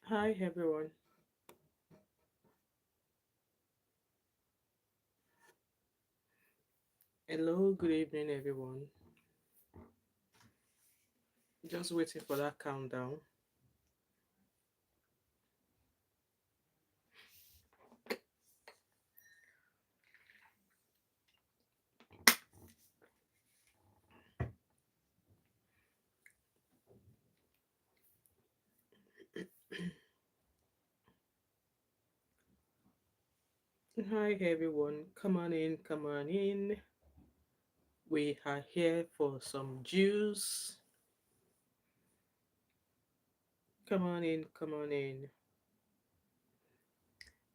Hi everyone. Hello, good evening everyone. Just waiting for that countdown. Hi everyone. Come on in, come on in. We are here for some juice. Come on in, come on in.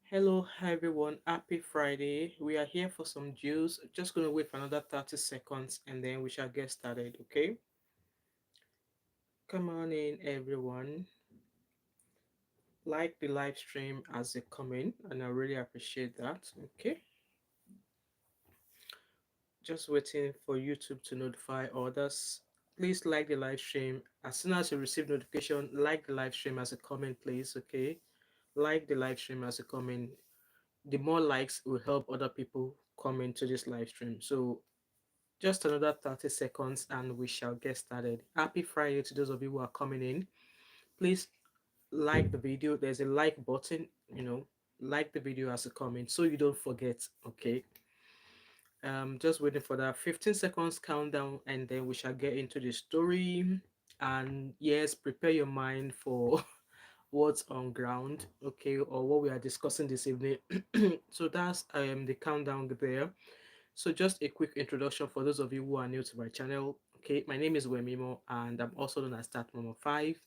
Hello everyone. Happy Friday. We are here for some juice. Just gonna wait for another 30 seconds and then we shall get started, okay? Come on in everyone. Like the live stream as they come in, and I really appreciate that. Okay. Just waiting for YouTube to notify others. Please like the live stream. As soon as you receive notification, like the live stream as a comment, please. Okay. Like the live stream as a comment. The more likes will help other people come into this live stream. So just another 30 seconds and we shall get started. Happy Friday to those of you who are coming in. Please like the video. There's a like button, like the video as a comment so you don't forget. Okay. Just waiting for that 15 seconds countdown and then we shall get into the story. And yes, prepare your mind for what's on ground, okay, or what we are discussing this evening. So that's the countdown there. So just a quick introduction for those of you who are new to my channel. Okay, my name is Wemimo and I'm also known as Thatmumof5,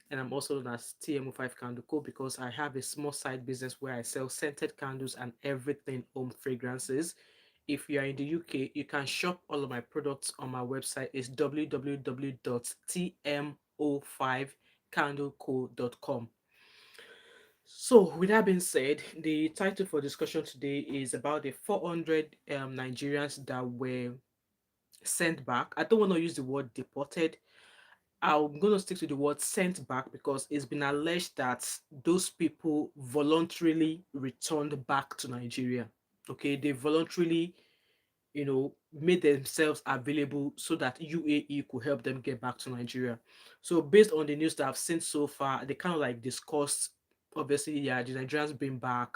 and I'm also known as TMO5 Candle Co because I have a small side business where I sell scented candles and everything home fragrances. If you are in the UK, you can shop all of my products on my website. It's www.tmo5candleco.com. So, with that being said, the title for discussion today is about the 400 Nigerians that were sent back. I don't want to use the word deported. I'm going to stick to the word sent back because it's been alleged that those people voluntarily returned back to Nigeria. Okay, they voluntarily made themselves available so that UAE could help them get back to Nigeria. So based on the news that I've seen so far, they kind of like discussed, obviously, yeah, the Nigerians been back,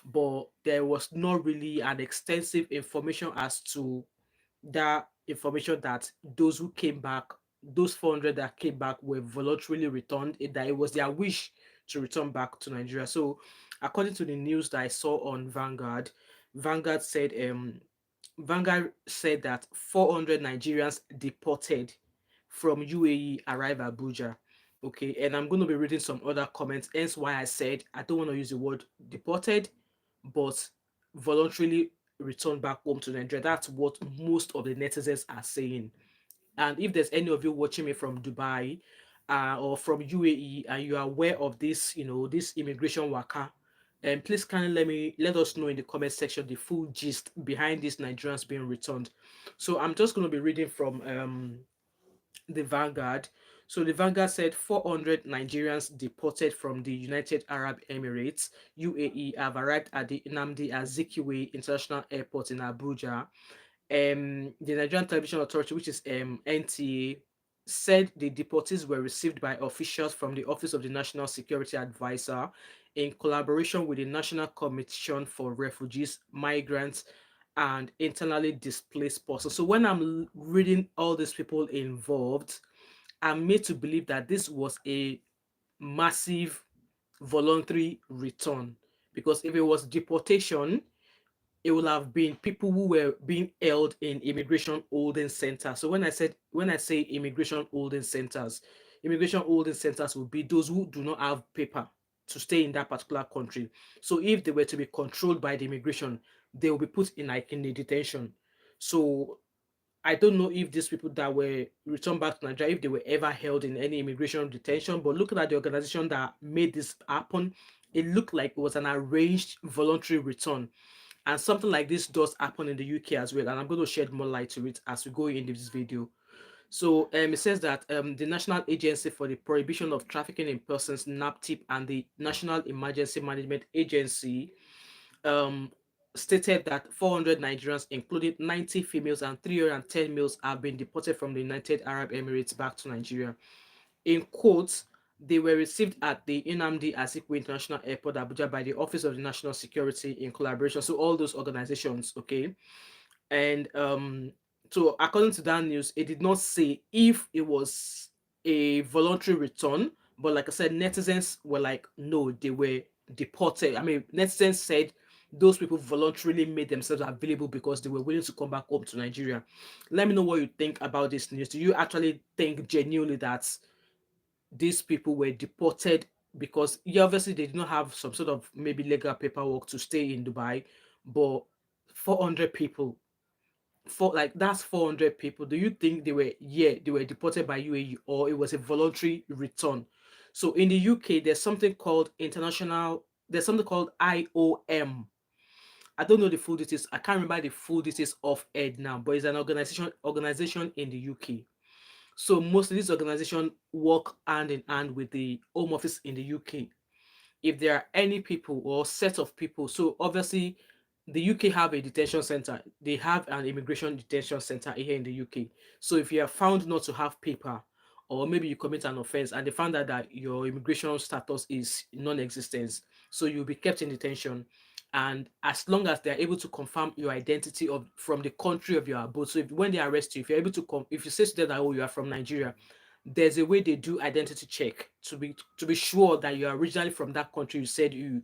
but there was not really an extensive information as to that information that those who came back, those 400 that came back were voluntarily returned, that it was their wish to return back to Nigeria. So according to the news that I saw on Vanguard said that 400 Nigerians deported from UAE arrive Abuja. Okay, and I'm going to be reading some other comments, hence why I said I don't want to use the word deported, but voluntarily returned back home to Nigeria. That's what most of the netizens are saying. And if there's any of you watching me from Dubai or from UAE and you are aware of this, this immigration worker, and please kindly let us know in the comment section the full gist behind these Nigerians being returned. So I'm just going to be reading from the Vanguard. So the Vanguard said 400 Nigerians deported from the United Arab Emirates (UAE) have arrived at the Nnamdi Azikiwe International Airport in Abuja. The Nigerian Television Authority, which is NTA, said the deportees were received by officials from the Office of the National Security Advisor in collaboration with the National Commission for Refugees, Migrants, and Internally Displaced Persons. So when I'm reading all these people involved, I'm made to believe that this was a massive voluntary return, because if it was deportation, it will have been people who were being held in immigration holding centers. So when I say immigration holding centers will be those who do not have paper to stay in that particular country. So if they were to be controlled by the immigration, they will be put in like in the detention. So I don't know if these people that were returned back to Nigeria, if they were ever held in any immigration detention, but looking at the organization that made this happen, it looked like it was an arranged voluntary return. And something like this does happen in the UK as well. And I'm going to shed more light to it as we go into this video. So it says that the National Agency for the Prohibition of Trafficking in Persons, NAPTIP, and the National Emergency Management Agency um, stated that 400 Nigerians, including 90 females and 310 males, have been deported from the United Arab Emirates back to Nigeria. In quotes, they were received at the Nnamdi Azikiwe International Airport, Abuja, by the Office of the National Security in collaboration. So all those organizations, okay, and so according to that news, it did not say if it was a voluntary return, but like I said, netizens were like, no, they were deported. I mean, netizens said those people voluntarily made themselves available because they were willing to come back home to Nigeria. Let me know what you think about this news. Do you actually think genuinely that these people were deported because, yeah, obviously they did not have some sort of maybe legal paperwork to stay in Dubai, but 400 people, for like that's 400 people, do you think they were, yeah, they were deported by UAE, or it was a voluntary return? So in the UK, there's something called IOM. I don't know the full details. I can't remember the full details of Ed now, but it's an organization in the UK. So most of these organizations work hand in hand with the Home Office in the UK. If there are any people or set of people, so obviously the UK have a detention center. They have an immigration detention center here in the UK. So if you are found not to have paper, or maybe you commit an offense and they found out that your immigration status is non-existent, so you'll be kept in detention. And as long as they're able to confirm your identity of from the country of your abode, so if when they arrest you, if you're able to come, if you say to them that, oh, you are from Nigeria, there's a way they do identity check to be sure that you are originally from that country you said you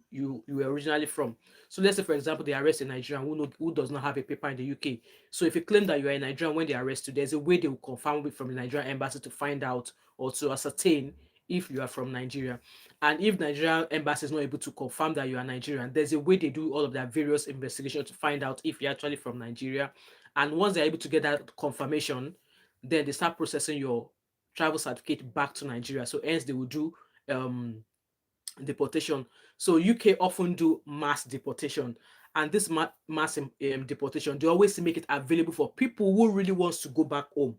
were originally from. So let's say, for example, they arrest a Nigerian who does not have a paper in the UK. So if you claim that you are a Nigerian when they arrest you, there's a way they will confirm it from the Nigerian embassy to find out or to ascertain if you are from Nigeria. And if Nigerian embassy is not able to confirm that you are Nigerian, there's a way they do all of their various investigations to find out if you're actually from Nigeria. And once they're able to get that confirmation, then they start processing your travel certificate back to Nigeria. So hence they will do um deportation. So UK often do mass deportation, and this mass deportation, they always make it available for people who really wants to go back home,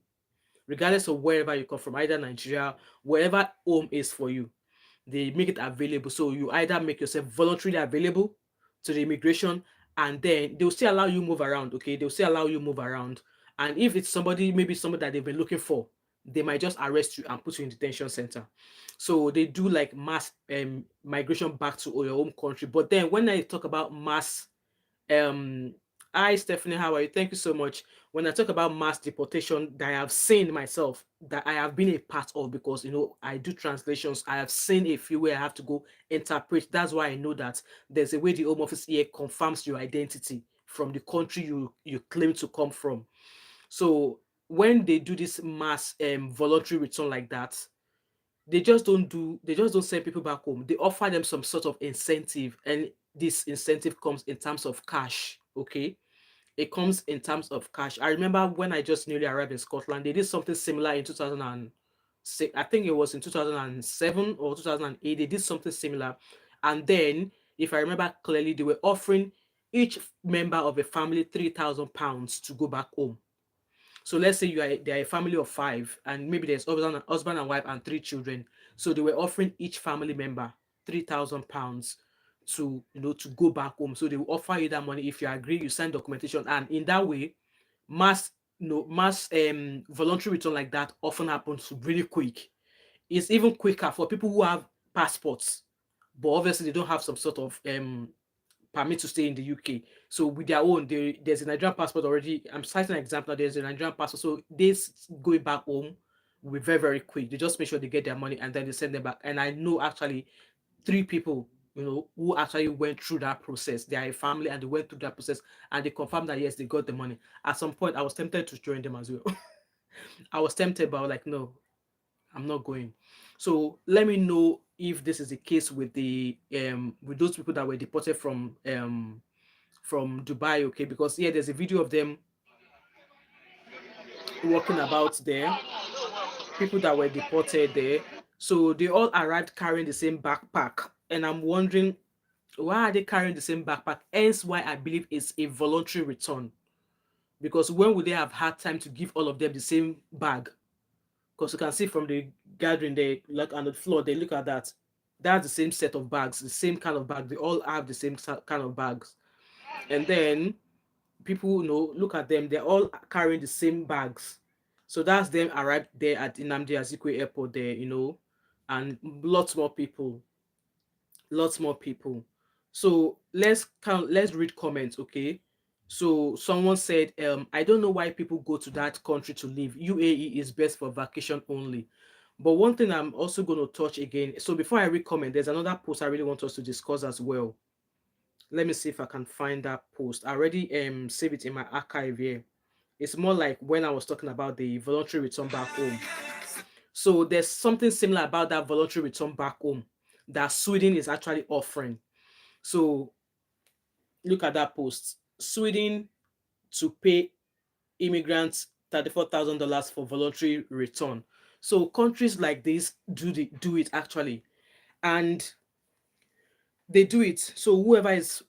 regardless of wherever you come from, either Nigeria, wherever home is for you, they make it available. So you either make yourself voluntarily available to the immigration, and then they'll still allow you move around. Okay, they'll still allow you move around. And if it's somebody, maybe somebody that they've been looking for, they might just arrest you and put you in detention center. So they do like mass migration back to your home country. But then when I talk about mass um, hi Stephanie, how are you? Thank you so much. When I talk about mass deportation that I have seen myself, that I have been a part of, because I do translations, I have seen a few where I have to go interpret. That's why I know that there's a way the Home Office here confirms your identity from the country you claim to come from. So when they do this mass voluntary return like that, they just don't send people back home. They offer them some sort of incentive, and this incentive comes in terms of cash. Okay, it comes in terms of cash. I remember when I just newly arrived in Scotland, they did something similar in 2006. I think it was in 2007 or 2008. They did something similar, and then, if I remember clearly, they were offering each member of a family £3,000 to go back home. So let's say they're a family of five, and maybe there's husband and wife and three children. So they were offering each family member £3,000 to to go back home. So they will offer you that money if you agree, you sign documentation, and in that way, mass mass voluntary return like that often happens really quick. It's even quicker for people who have passports, but obviously they don't have some sort of permit to stay in the UK. So with their own, there's a Nigerian passport already. I'm citing an example. There's a Nigerian passport. So this going back home will be very, very quick. They just make sure they get their money and then they send them back. And I know actually three people, who actually went through that process. They are a family and they went through that process and they confirmed that yes, they got the money. At some point, I was tempted to join them as well. I was tempted, but I was like, no, I'm not going. So let me know if this is the case with the with those people that were deported from Dubai, okay? Because yeah, there's a video of them walking about there, people that were deported there. So they all arrived carrying the same backpack, and I'm wondering why are they carrying the same backpack? Hence, why I believe it's a voluntary return. Because when would they have had time to give all of them the same bag? because you can see from the gathering, they look on the floor, they look at that. That's the same set of bags, the same kind of bag. They all have the same kind of bags. And then people, look at them. They're all carrying the same bags. So that's them arrived there at Nnamdi Azikiwe Airport there, and lots more people. So let's read comments, okay? So someone said, I don't know why people go to that country to live. UAE is best for vacation only. But one thing I'm also going to touch again. So before I read comment, there's another post I really want us to discuss as well. Let me see if I can find that post. I already saved it in my archive here. It's more like when I was talking about the voluntary return back home. So there's something similar about that voluntary return back home that Sweden is actually offering. So look at that post. Sweden to pay immigrants $34,000 for voluntary return. So countries like this do it actually, and they do it. So whoever is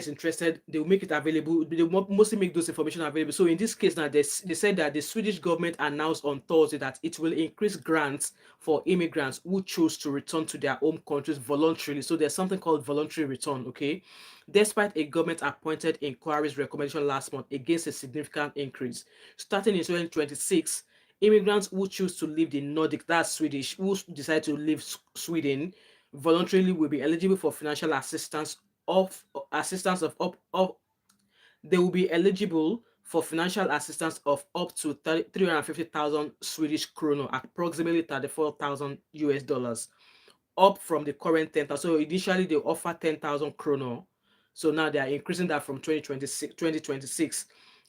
interested, they will make it available. They will mostly make those information available. So in this case now, they said that the Swedish government announced on Thursday that it will increase grants for immigrants who choose to return to their home countries voluntarily. So there's something called voluntary return, okay? Despite a government appointed inquiry's recommendation last month against a significant increase. Starting in 2026, immigrants who choose to leave the Nordic, that's Swedish, who decide to leave Sweden voluntarily will be eligible for financial assistance of up they will be eligible for financial assistance of up to 350,000 Swedish kroner, approximately 34,000 US dollars, up from the current 10,000. So initially they offer 10,000 kroner. So now they are increasing that from 2026.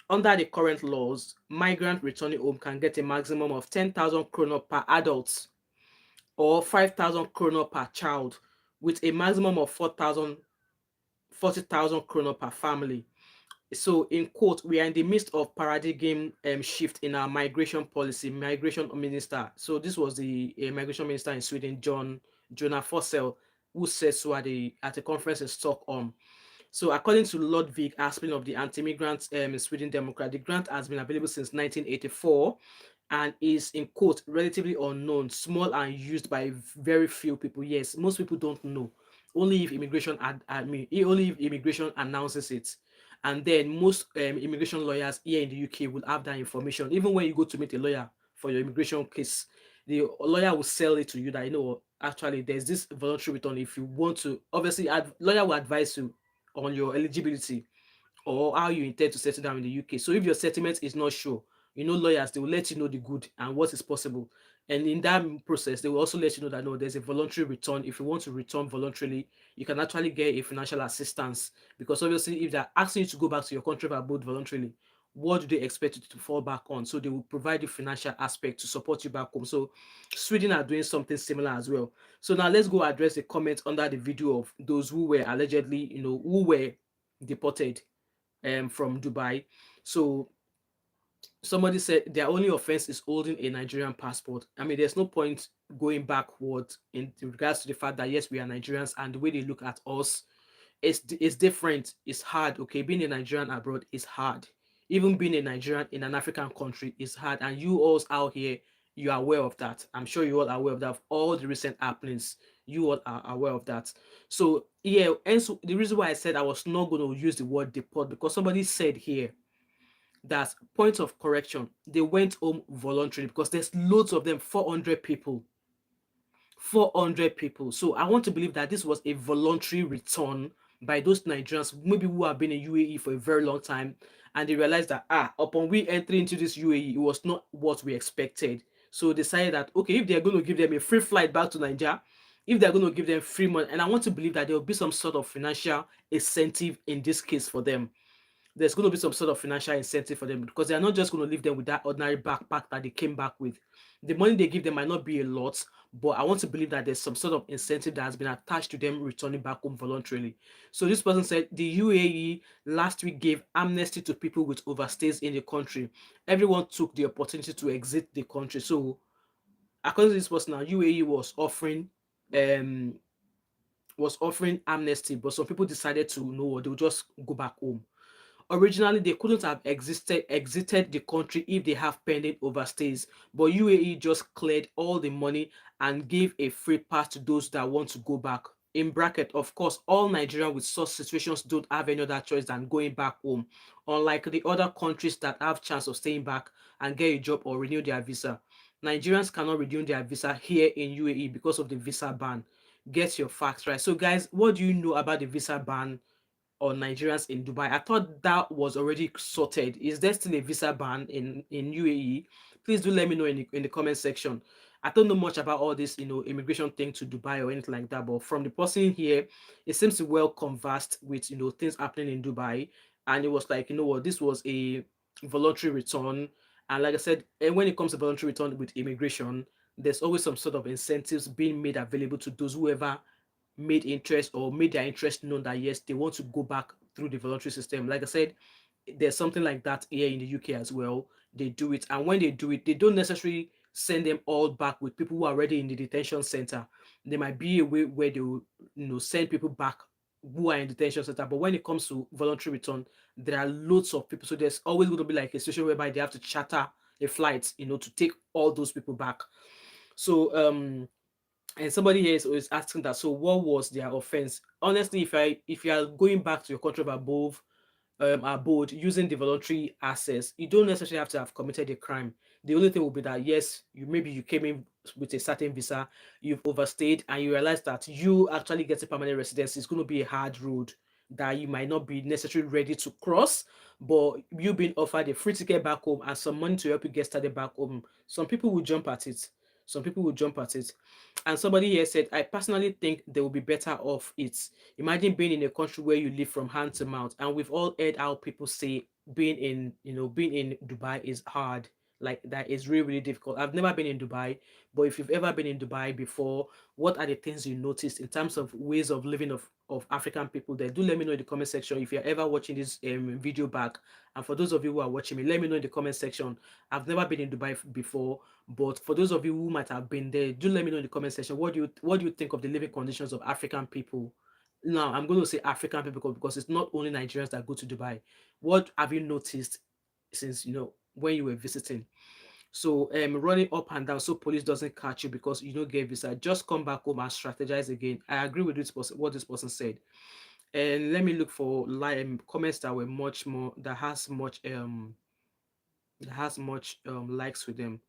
Under the current laws, migrant returning home can get a maximum of 10,000 kroner per adult or 5,000 kroner per child, with a maximum of 40,000 kroner per family. So, in quote, we are in the midst of paradigm shift in our migration policy. Migration minister. So this was the migration minister in Sweden, Jonah Fossel, who said so at a conference in Stockholm. So, according to Ludvig Aspling of the anti-migrant Sweden Democrat, the grant has been available since 1984 and is, in quote, relatively unknown, small, and used by very few people. Yes, most people don't know. Only if only if immigration announces it. And then most immigration lawyers here in the UK will have that information. Even when you go to meet a lawyer for your immigration case, the lawyer will sell it to you that, actually there's this voluntary return. If you want to, obviously, lawyer will advise you on your eligibility or how you intend to settle down in the UK. So if your settlement is not sure, lawyers, they will let you know the good and what is possible. And in that process, they will also let you know that no, there's a voluntary return. If you want to return voluntarily, you can actually get a financial assistance, because obviously if they're asking you to go back to your country of abode voluntarily, what do they expect you to fall back on? So they will provide you financial aspect to support you back home. So Sweden are doing something similar as well. So now let's go address the comments under the video of those who were allegedly, who were deported from Dubai. So somebody said their only offense is holding a Nigerian passport. I mean, there's no point going backward in regards to the fact that yes, we are Nigerians, and the way they look at us, it's different. It's hard. Okay, being a Nigerian abroad is hard. Even being a Nigerian in an African country is hard, and you all out here, you are aware of that. I'm sure you all are aware of that. Of all the recent happenings, you all are aware of that. So yeah, and so the reason why I said I was not going to use the word deport, because somebody said here that, point of correction, they went home voluntarily, because there's loads of them, 400 people. 400 people. So I want to believe that this was a voluntary return by those Nigerians, maybe who have been in UAE for a very long time, and they realized that upon we entering into this UAE, it was not what we expected. So decided that okay, if they're going to give them a free flight back to Nigeria, if they're going to give them free money, and I want to believe that there will be some sort of financial incentive in this case for them. There's going to be some sort of financial incentive for them, because they are not just going to leave them with that ordinary backpack that they came back with. The money they give them might not be a lot, but I want to believe that there's some sort of incentive that has been attached to them returning back home voluntarily. So this person said the UAE last week gave amnesty to people with overstays in the country. Everyone took the opportunity to exit the country. So according to this person, now UAE um was offering amnesty, but some people decided to know they'll just go back home. Originally, they couldn't have exited the country if they have pending overstays, but UAE just cleared all the money and gave a free pass to those that want to go back. In bracket, of course, all Nigerians with such situations don't have any other choice than going back home, unlike the other countries that have chance of staying back and get a job or renew their visa. Nigerians cannot renew their visa here in UAE because of the visa ban. Get your facts right. So, guys, what do you know about the visa ban on Nigerians in Dubai? I thought that was already sorted. Is there still a visa ban in UAE? Please do let me know in the comment section. I don't know much about all this, immigration thing to Dubai or anything like that, but from the person here, it seems to well conversed with things happening in Dubai, and it was like, what, this was a voluntary return, and like I said, when it comes to voluntary return with immigration, there's always some sort of incentives being made available to those whoever made interest or made their interest known that yes, they want to go back through the voluntary system. Like I said, there's something like that here in the UK as well. They do it, and when they do it, they don't necessarily send them all back with people who are already in the detention center. There might be a way where they will, send people back who are in detention center. But when it comes to voluntary return, there are loads of people. So there's always going to be like a situation whereby they have to charter a flight, to take all those people back. So and somebody here is asking that, so what was their offense? Honestly, if you are going back to your country of abode using the voluntary access, you don't necessarily have to have committed a crime. The only thing will be that yes, you came in with a certain visa, you've overstayed, and you realize that you actually get a permanent residence is going to be a hard road that you might not be necessarily ready to cross. But you being offered a free ticket back home and some money to help you get started back home, some people will jump at it. Some people will jump at it. And somebody here said, I personally think they will be better off it. Imagine being in a country where you live from hand to mouth. And we've all heard how people say being in Dubai is hard. Like that is really, really difficult. I've never been in Dubai, but if you've ever been in Dubai before, what are the things you noticed in terms of ways of living of African people there? Do let me know in the comment section if you're ever watching this video back. And for those of you who are watching me, let me know in the comment section. I've never been in Dubai before, but for those of you who might have been there, do let me know in the comment section. What do you think of the living conditions of African people? Now, I'm going to say African people because it's not only Nigerians that go to Dubai. What have you noticed since when you were visiting? So running up and down so police doesn't catch you because you don't get visa. Just come back home and strategize again. I agree with this person, what this person said. And let me look for comments that were much more that has much likes with them.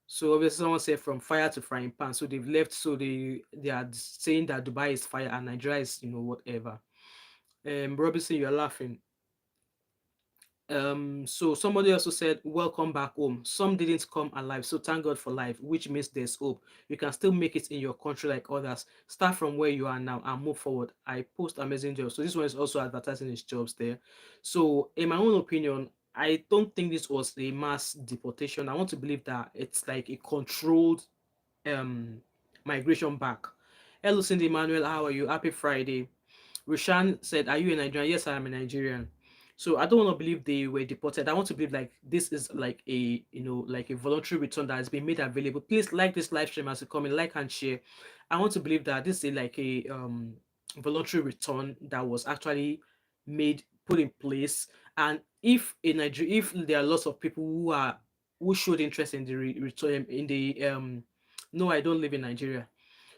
So obviously someone said from fire to frying pan. So they've left. So they are saying that Dubai is fire and Nigeria is whatever. Robinson, you're laughing. So somebody also said welcome back home. Some didn't come alive, so thank God for life, which means there's hope. You can still make it in your country like others. Start from where you are now and move forward. I post amazing jobs. So this one is also advertising his jobs there. So in my own opinion, I don't think this was a mass deportation. I want to believe that it's like a controlled um migration back. Hello Cindy Emmanuel, how are you? Happy Friday. Rushan said, are you a Nigerian? Yes, I am a Nigerian. So I don't want to believe they were deported. I want to believe like this is like a like a voluntary return that has been made available. Please like this live stream as you come in, like and share. I want to believe that this is like a voluntary return that was actually put in place. And if there are lots of people who showed interest in the return in the no, I don't live in Nigeria.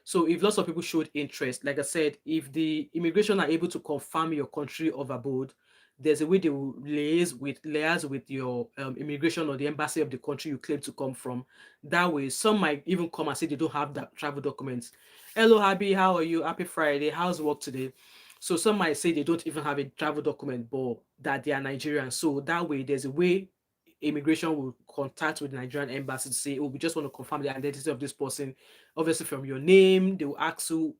So if lots of people showed interest, like I said, if the immigration are able to confirm your country of abode, there's a way they will liaise with your immigration or the embassy of the country you claim to come from. That way, some might even come and say they don't have that travel documents. Hello, Happy, how are you? Happy Friday. How's work today? So some might say they don't even have a travel document, but that they are Nigerians. So that way, there's a way immigration will contact with the Nigerian embassy to say, oh, we just want to confirm the identity of this person. Obviously, from your name, they will ask you,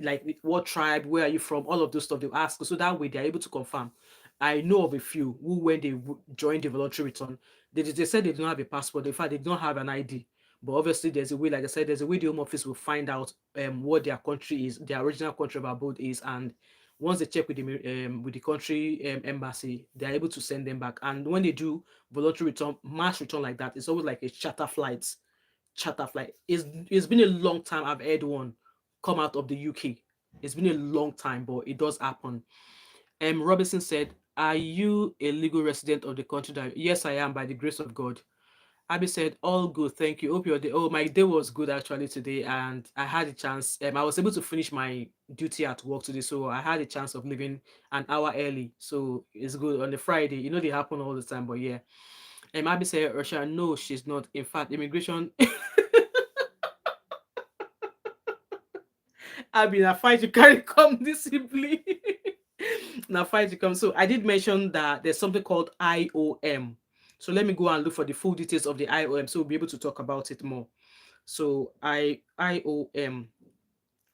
like, what tribe, where are you from, all of those stuff they'll ask. So that way, they're able to confirm. I know of a few who, when they joined the voluntary return, they said they don't have a passport. In fact, they don't have an ID. But obviously, there's a way, like I said, there's a way the Home Office will find out what their country is, their original country of abode is, and once they check with the country embassy, they're able to send them back. And when they do voluntary return, mass return like that, it's always like a charter flight. Charter flight. It's been a long time I've heard one come out of the UK. It's been a long time, but it does happen. Robinson said, are you a legal resident of the country that? Yes, I am, by the grace of God. Abby said, all good, thank you. Hope your day. Oh, my day was good actually today, and I had a chance. I was able to finish my duty at work today, so I had a chance of leaving an hour early. So it's good on the Friday. You know they happen all the time, but yeah. Abby said, Russia, no, she's not. In fact, immigration. Abby, na fight you carry come this simply. Now fight you come. So I did mention that there's something called IOM. So let me go and look for the full details of the IOM, so we'll be able to talk about it more. So IOM.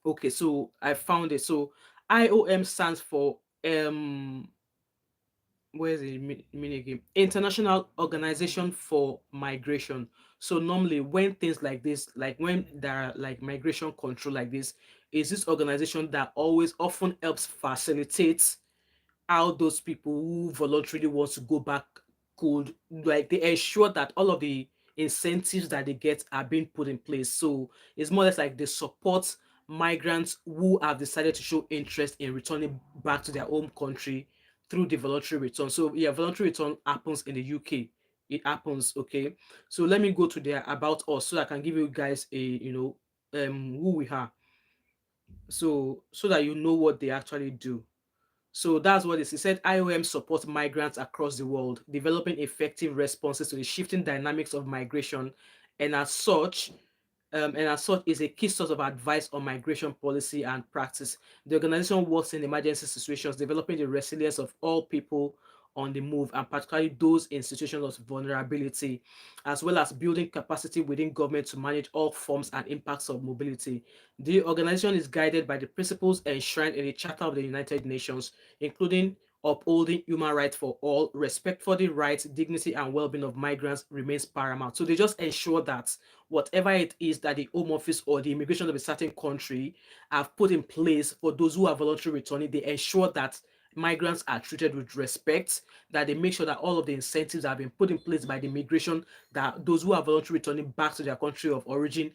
Okay, so I found it. So IOM stands for where's the mini game? International Organization for Migration. So normally when things like this, like when there are like migration control like this, is this organization that always often helps facilitate how those people who voluntarily want to go back could, like, they ensure that all of the incentives that they get are being put in place. So it's more or less like they support migrants who have decided to show interest in returning back to their home country through the voluntary return. So yeah, voluntary return happens in the UK. It happens. Okay, so let me go to their about us so I can give you guys a, who we are, so that you know what they actually do. So that's what it is. He said IOM supports migrants across the world, developing effective responses to the shifting dynamics of migration, and as such, is a key source of advice on migration policy and practice. The organization works in emergency situations, developing the resilience of all people on the move, and particularly those in situations of vulnerability, as well as building capacity within government to manage all forms and impacts of mobility. The organization is guided by the principles enshrined in the Charter of the United Nations, including upholding human rights for all, respect for the rights, dignity, and well-being of migrants remains paramount. So they just ensure that whatever it is that the Home Office or the immigration of a certain country have put in place for those who are voluntarily returning, they ensure that migrants are treated with respect, that they make sure that all of the incentives have been put in place by the immigration, that those who are voluntarily returning back to their country of origin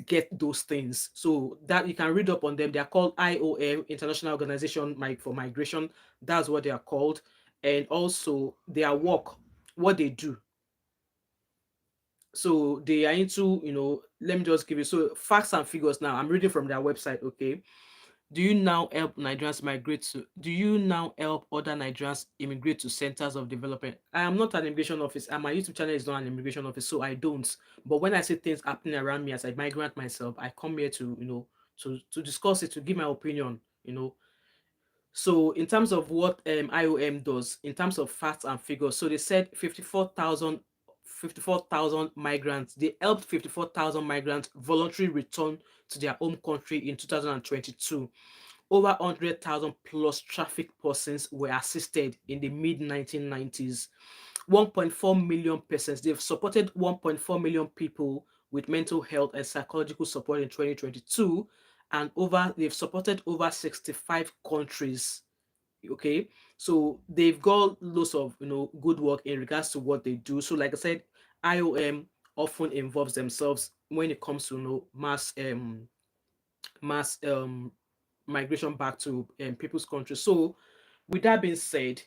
get those things. So that you can read up on them. They are called IOM, International Organization for Migration. That's what they are called. And also their work, what they do. So they are into, let me just give you so facts and figures now. I'm reading from their website, okay? Do you now help other Nigerians immigrate to centers of development? I am not an immigration office, and my YouTube channel is not an immigration office, so I don't. But when I see things happening around me as a migrant myself, I come here to, to discuss it, to give my opinion, So in terms of what IOM does, in terms of facts and figures, so they said 54,000 migrants. They helped 54,000 migrants voluntarily return to their home country in 2022. Over 100,000 plus trafficked persons were assisted in the mid 1990s. 1.4 million persons. They've supported 1.4 million people with mental health and psychological support in 2022, and they've supported over 65 countries. Okay, so they've got lots of good work in regards to what they do. So like I said, IOM often involves themselves when it comes to mass migration back to people's countries. So with that being said,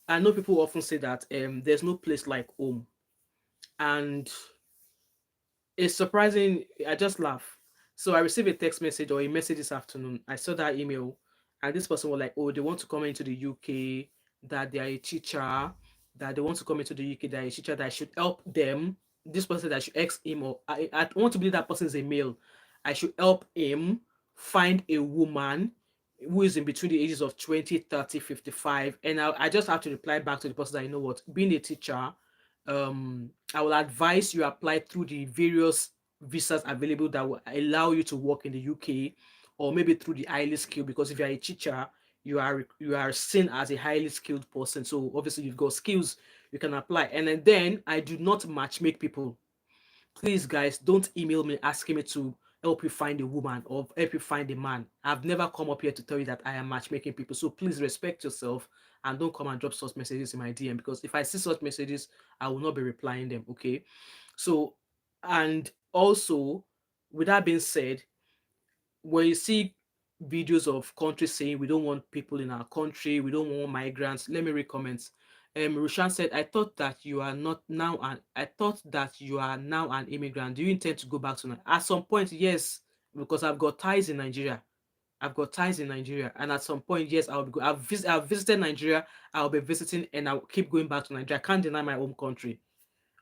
I know people often say that there's no place like home, and it's surprising. I just laugh. So I received a text message or a message this afternoon. I saw that email, and this person was like, "Oh, they want to come into the UK. That they are a teacher. That they want to come into the UK. That are a teacher. That I should help them." This person said I should ex him, or I want to believe that person is a male. I should help him find a woman who is in between the ages of 20, 30, 55. And I just have to reply back to the person that, being a teacher, I will advise you apply through the various visas available that will allow you to work in the UK, or maybe through the highly skilled, because if you're a teacher, you are seen as a highly skilled person. So obviously you've got skills, you can apply. And then I do not match make people. Please, guys, don't email me asking me to help you find a woman or help you find a man. I've never come up here to tell you that I am matchmaking people. So please respect yourself and don't come and drop such messages in my DM, because if I see such messages, I will not be replying them. Okay. So, and also, with that being said, when you see videos of countries saying we don't want people in our country, we don't want migrants. Let me read comments. Rushan said, I thought that you are not now an I thought that you are now an immigrant. Do you intend to go back to Nigeria? At some point, yes, because I've got ties in Nigeria. I've got ties in Nigeria, and at some point, yes, I'll be. I've visited Nigeria. I'll be visiting, and I'll keep going back to Nigeria. I can't deny my home country.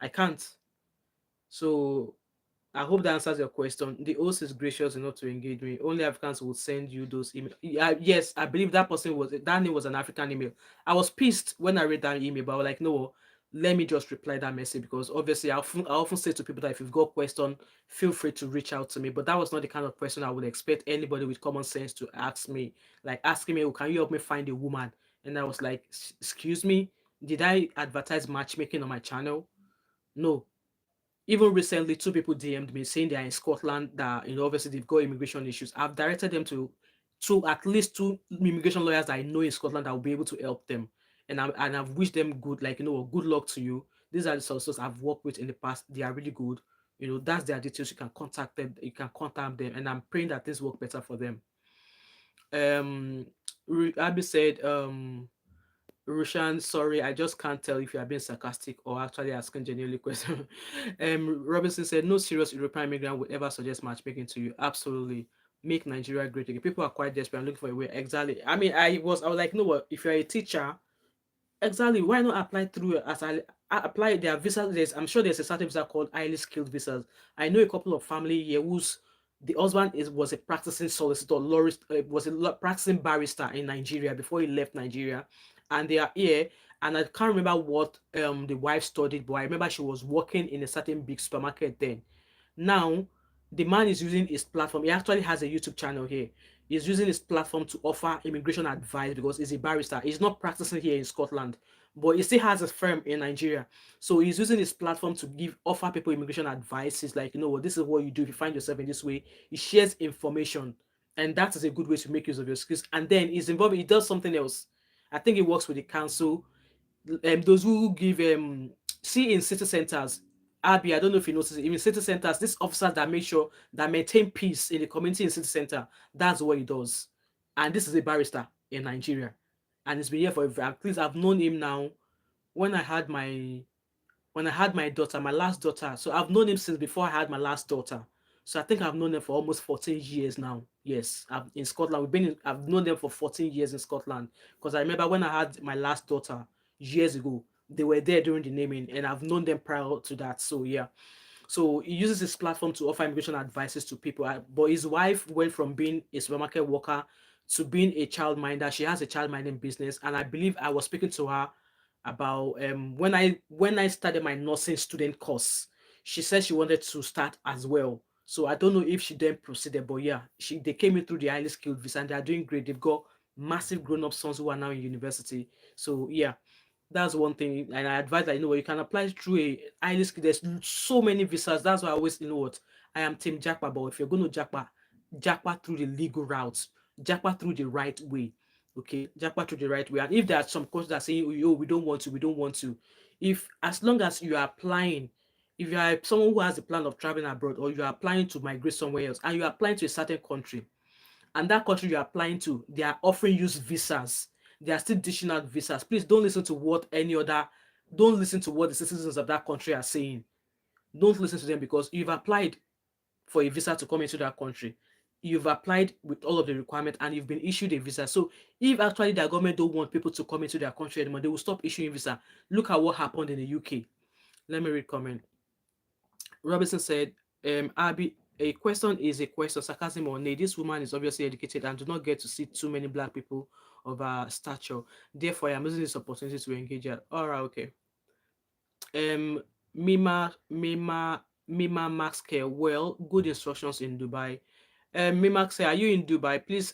I can't. So I hope that answers your question. The host is gracious enough to engage me. Only Africans will send you those emails. Yes, I believe that name was an African email. I was pissed when I read that email, but I was like, no, let me just reply that message because obviously I often say to people that if you've got a question, feel free to reach out to me. But that was not the kind of question I would expect anybody with common sense to ask me. Like asking me, oh, can you help me find a woman? And I was like, excuse me, did I advertise matchmaking on my channel? No. Even recently, two people DM'd me saying they are in Scotland, that obviously they've got immigration issues. I've directed them to at least two immigration lawyers that I know in Scotland that will be able to help them. And I've wished them good, like, good luck to you. These are the sources I've worked with in the past. They are really good. That's their details. You can contact them, and I'm praying that things work better for them. Um Abby said, Rushan, sorry, I just can't tell if you are being sarcastic or actually asking genuinely question. Robinson said, no serious European immigrant would ever suggest matchmaking to you. Absolutely. Make Nigeria great again. People are quite desperate and looking for a way. Exactly. I mean, I was like, you know what? If you're a teacher, exactly, why not apply through as I apply their visa? I'm sure there's a certain visa called highly skilled visas. I know a couple of family here whose the husband was a practicing solicitor, was a practicing barrister in Nigeria before he left Nigeria, and they are here. And I can't remember what the wife studied, but I remember she was working in a certain big supermarket then. Now, the man is using his platform. He actually has a YouTube channel here. He's using his platform to offer immigration advice because he's a barrister. He's not practicing here in Scotland, but he still has a firm in Nigeria. So he's using his platform to offer people immigration advice. He's like, what, this is what you do if you find yourself in this way. He shares information, and that is a good way to make use of your skills. And then he's involved. He does something else. I think he works with the council, those who give see in city centers. Abby, I don't know if you notice it, in city centers, this officers that make sure that maintain peace in the community in city center, that's what he does. And this is a barrister in Nigeria, and he's been here for at least, I've known him now when I had my daughter, my last daughter. So I've known him since before I had my last daughter. So I think I've known them for almost 14 years now. Yes, in Scotland. I've known them for 14 years in Scotland. Because I remember when I had my last daughter years ago, they were there during the naming, and I've known them prior to that. So yeah. So he uses his platform to offer immigration advices to people. But his wife went from being a supermarket worker to being a childminder. She has a childminding business, and I believe I was speaking to her about when I started my nursing student course. She said she wanted to start as well. So I don't know if she then proceeded, but yeah, they came in through the highly skilled visa, and they are doing great. They've got massive grown-up sons who are now in university. So yeah, that's one thing. And I advise that you can apply through a highly skilled. There's so many visas. That's why I always, I am team Jackpot. But if you're going to Jackpot through the legal routes, Jackpot through the right way. Okay, Jackpot through the right way. And if there are some courses that are saying, oh, we don't want to, we don't want to. If as long as you are applying, if you are someone who has a plan of traveling abroad, or you are applying to migrate somewhere else, and you are applying to a certain country, and that country you're applying to, they are offering you visas. They are still dishing out visas. Please don't listen to what the citizens of that country are saying. Don't listen to them, because you've applied for a visa to come into that country. You've applied with all of the requirements, and you've been issued a visa. So if actually the government don't want people to come into their country anymore, they will stop issuing visa. Look at what happened in the UK. Let me read comment. Robinson said, Abby, a question is a question, sarcasm or nay. This woman is obviously educated and do not get to see too many black people of her stature. Therefore, I am using this opportunity to engage her. All right, okay. Um, Mima Maxcare. Well, good instructions in Dubai. Mimax say, are you in Dubai? Please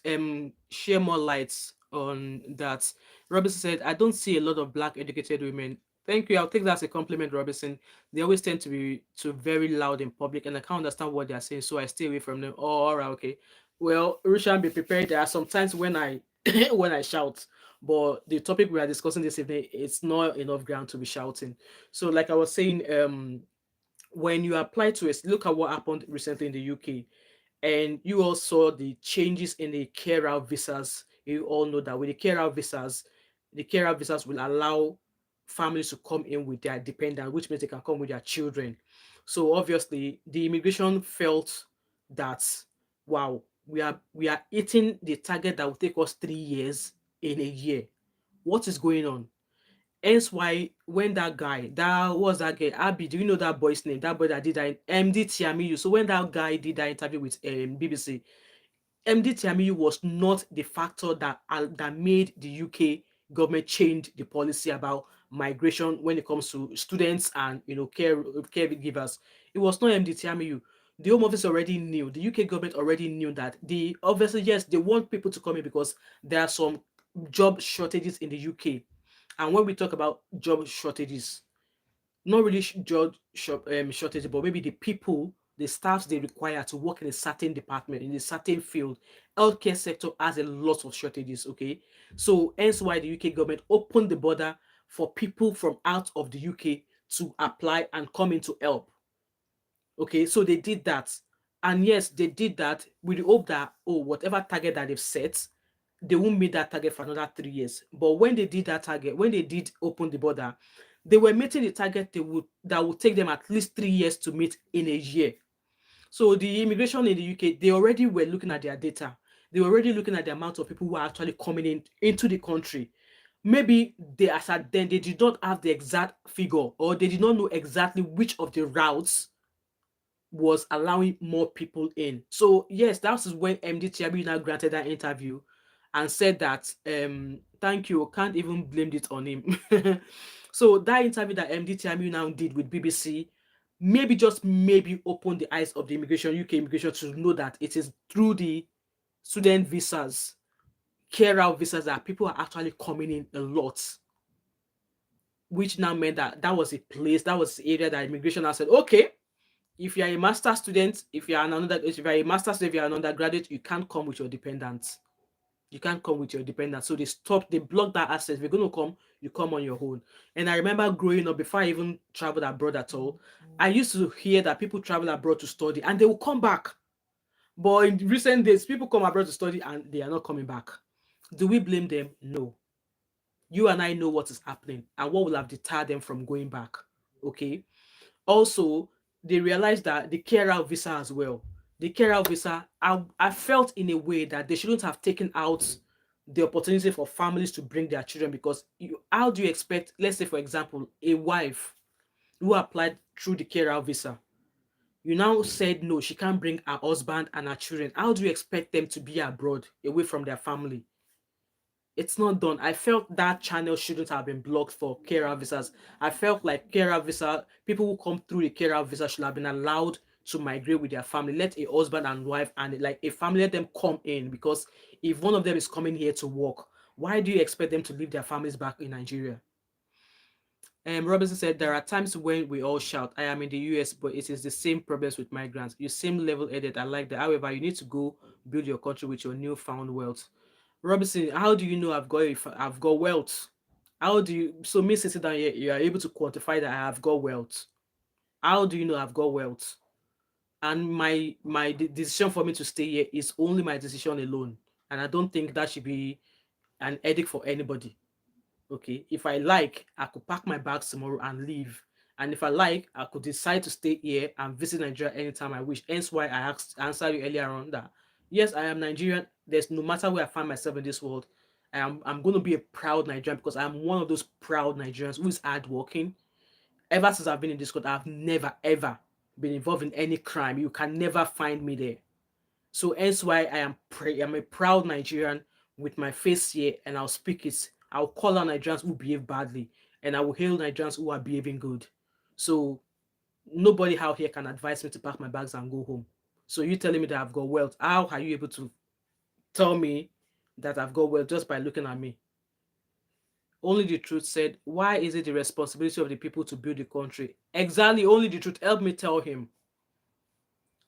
share more lights on that. Robinson said, I don't see a lot of black educated women. Thank you. I'll take that as a compliment, Robinson. They always tend to be very loud in public, and I can't understand what they are saying, so I stay away from them. Oh, all right, okay. Well, Rishan, be prepared. There are some times when I when I shout, but the topic we are discussing this evening, it's not enough ground to be shouting. So, like I was saying, when you apply to it, look at what happened recently in the UK. And you all saw the changes in the care out visas. You all know that with the care out visas will allow families to come in with their dependents, which means they can come with their children. So obviously, the immigration felt that, wow, we are hitting the target that will take us 3 years in a year. What is going on? Hence why when that guy, that was that guy, Abby, do you know that boy's name? That boy that did that in MD Tiamiyu. So when that guy did that interview with BBC, MD Tiamiyu was not the factor that made the UK government change the policy about migration when it comes to students and caregivers. It was not MD Tiamiyu. The Home Office already knew. The UK government already knew that the obviously yes they want people to come in because there are some job shortages in the UK. And when we talk about job shortages, not really shortage, but maybe the people, the staffs they require to work in a certain department, in a certain field. Healthcare sector has a lot of shortages, okay? So hence why the UK government opened the border for people from out of the UK to apply and come in to help. Okay, so they did that. And yes, they did that with the hope that, oh, whatever target that they've set, they won't meet that target for another 3 years. But when they did that target, when they did open the border, they were meeting the target that would take them at least 3 years to meet in a year. So the immigration in the UK, they already were looking at their data. They were already looking at the amount of people who are actually coming in into the country. Maybe they as at then they did not have the exact figure, or they did not know exactly which of the routes was allowing more people in. So yes, that was when MD Chiabi now granted that interview and said that thank you, can't even blame it on him. So that interview that MD Chiabi now did with BBC maybe just maybe opened the eyes of the UK immigration to know that it is through the student visas, care out visas that people are actually coming in a lot, which now meant that that was a place, that was the area that immigration now said, okay, if you're a master student, if you're a master student, if you're an undergraduate, you can't come with your dependents. You can't come with your dependents. So they blocked that access. If you're going to come, you come on your own. And I remember growing up before I even traveled abroad at all. I used to hear that people travel abroad to study and they will come back. But in recent days, people come abroad to study and they are not coming back. Do we blame them? No. You and I know what is happening and what will have deterred them from going back. Okay. Also, they realized that the care out visa as well. The care out visa, I felt in a way that they shouldn't have taken out the opportunity for families to bring their children because how do you expect, let's say, for example, a wife who applied through the care out visa, you now said no, she can't bring her husband and her children. How do you expect them to be abroad away from their family? It's not done. I felt that channel shouldn't have been blocked for carer visas. I felt like carer visa, people who come through the carer visa should have been allowed to migrate with their family. Let a husband and wife and like a family, let them come in, because if one of them is coming here to work, why do you expect them to leave their families back in Nigeria? Robinson said there are times when we all shout, I am in the US, but it is the same problems with migrants. You seem level headed. I like that. However, you need to go build your country with your newfound wealth. Robinson, how do you know I've got wealth? How do you so me sitting down here, you are able to quantify that I have got wealth? How do you know I've got wealth? And my decision for me to stay here is only my decision alone. And I don't think that should be an edict for anybody. Okay, if I like, I could pack my bags tomorrow and leave. And if I like, I could decide to stay here and visit Nigeria anytime I wish. Hence why I answered you earlier on that yes, I am Nigerian. There's no matter where I find myself in this world, I'm going to be a proud Nigerian because I'm one of those proud Nigerians who is hardworking. Ever since I've been in this country, I've never ever been involved in any crime. You can never find me there. So hence why I'm a proud Nigerian with my face here, and I'll speak it. I'll call out Nigerians who behave badly, and I will hail Nigerians who are behaving good. So nobody out here can advise me to pack my bags and go home. So you telling me that I've got wealth? How are you able to tell me that I've got wealth just by looking at me? Only the truth said, why is it the responsibility of the people to build the country? Exactly, only the truth. Help me tell him.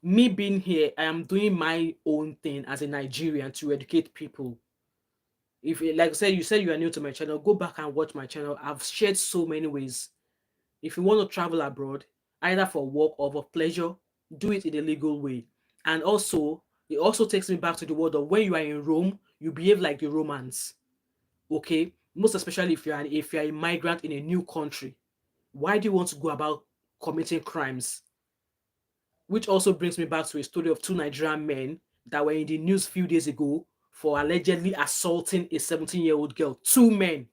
Me being here, I am doing my own thing as a Nigerian to educate people. If like I said, you said you are new to my channel, go back and watch my channel. I've shared so many ways. If you want to travel abroad, either for work or for pleasure, do it in a legal way. And also, it also takes me back to the word of when you are in Rome, you behave like the Romans. Okay, most especially if you're a migrant in a new country. Why do you want to go about committing crimes? Which also brings me back to a story of two Nigerian men that were in the news a few days ago for allegedly assaulting a 17-year-old girl. Two men.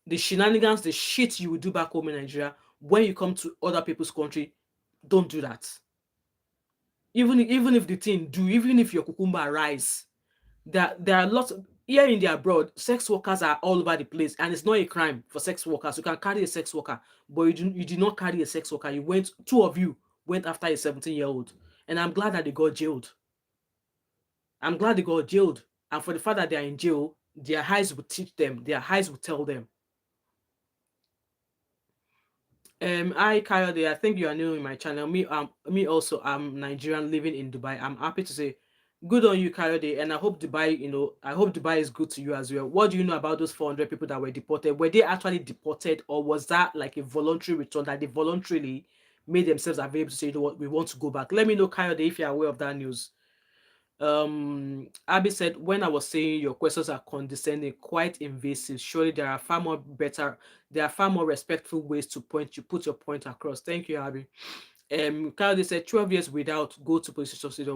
The shenanigans, the shit you will do back home in Nigeria, when you come to other people's country, don't do that. Even if the thing do, even if your cucumber rise, there are lots of, here in the abroad, sex workers are all over the place, and it's not a crime for sex workers. You can carry a sex worker, but you did not carry a sex worker. Two of you went after a 17-year-old, and I'm glad that they got jailed. I'm glad they got jailed, and for the fact that they are in jail, their eyes will teach them. Their eyes will tell them. I Kayode, I think you are new in my channel. Me also. I'm Nigerian living in Dubai. I'm happy to say, good on you, Kayode, and I hope Dubai. I hope Dubai is good to you as well. What do you know about those 400 people that were deported? Were they actually deported, or was that like a voluntary return that they voluntarily made themselves available to say, you know what, we want to go back? Let me know, Kayode, if you're aware of that news. Abby said, when I was saying your questions are condescending, quite invasive, surely there are far more respectful ways to put your point across. Thank you, Abby. Kyle said 12 years without, go to police station.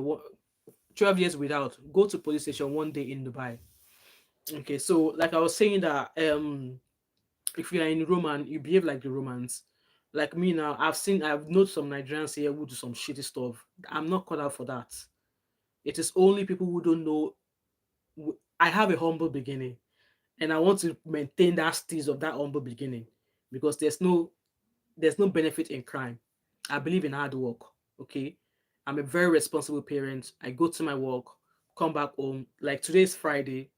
12 years without, go to police station one day in Dubai. Okay, so like I was saying that if you are in Roman, you behave like the Romans. Like me now, I've known some Nigerians here who do some shitty stuff. I'm not cut out for that. It is only people who don't know. I have a humble beginning, and I want to maintain that stage of that humble beginning, because there's no benefit in crime. I believe in hard work. Okay, I'm a very responsible parent. I go to my work, come back home. Like today's Friday,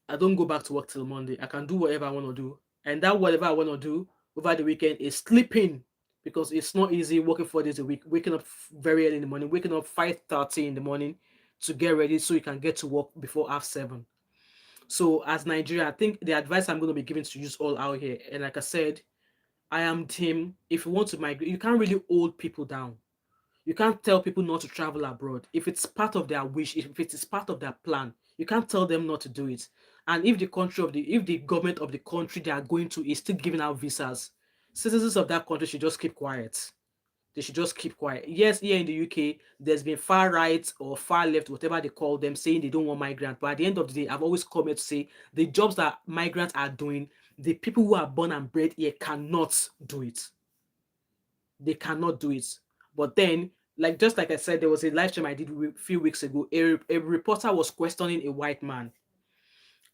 I don't go back to work till Monday. I can do whatever I want to do, and that whatever I want to do over the weekend is sleeping, because it's not easy working 4 days a week, waking up very early in the morning, waking up 5:30 in the morning to get ready so you can get to work before 7:30. So as Nigeria, I think the advice I'm going to be giving to you all out here, and like I said, I am team. If you want to migrate, you can't really hold people down. You can't tell people not to travel abroad. If it's part of their wish, if it is part of their plan, you can't tell them not to do it. And if the government of the country they are going to is still giving out visas, citizens of that country should just keep quiet. They should just keep quiet. Yes, here in the UK, there's been far right or far left, whatever they call them, saying they don't want migrants. But at the end of the day, I've always come here to say the jobs that migrants are doing, the people who are born and bred here cannot do it. They cannot do it. But then, just like I said, there was a live stream I did a few weeks ago. A reporter was questioning a white man,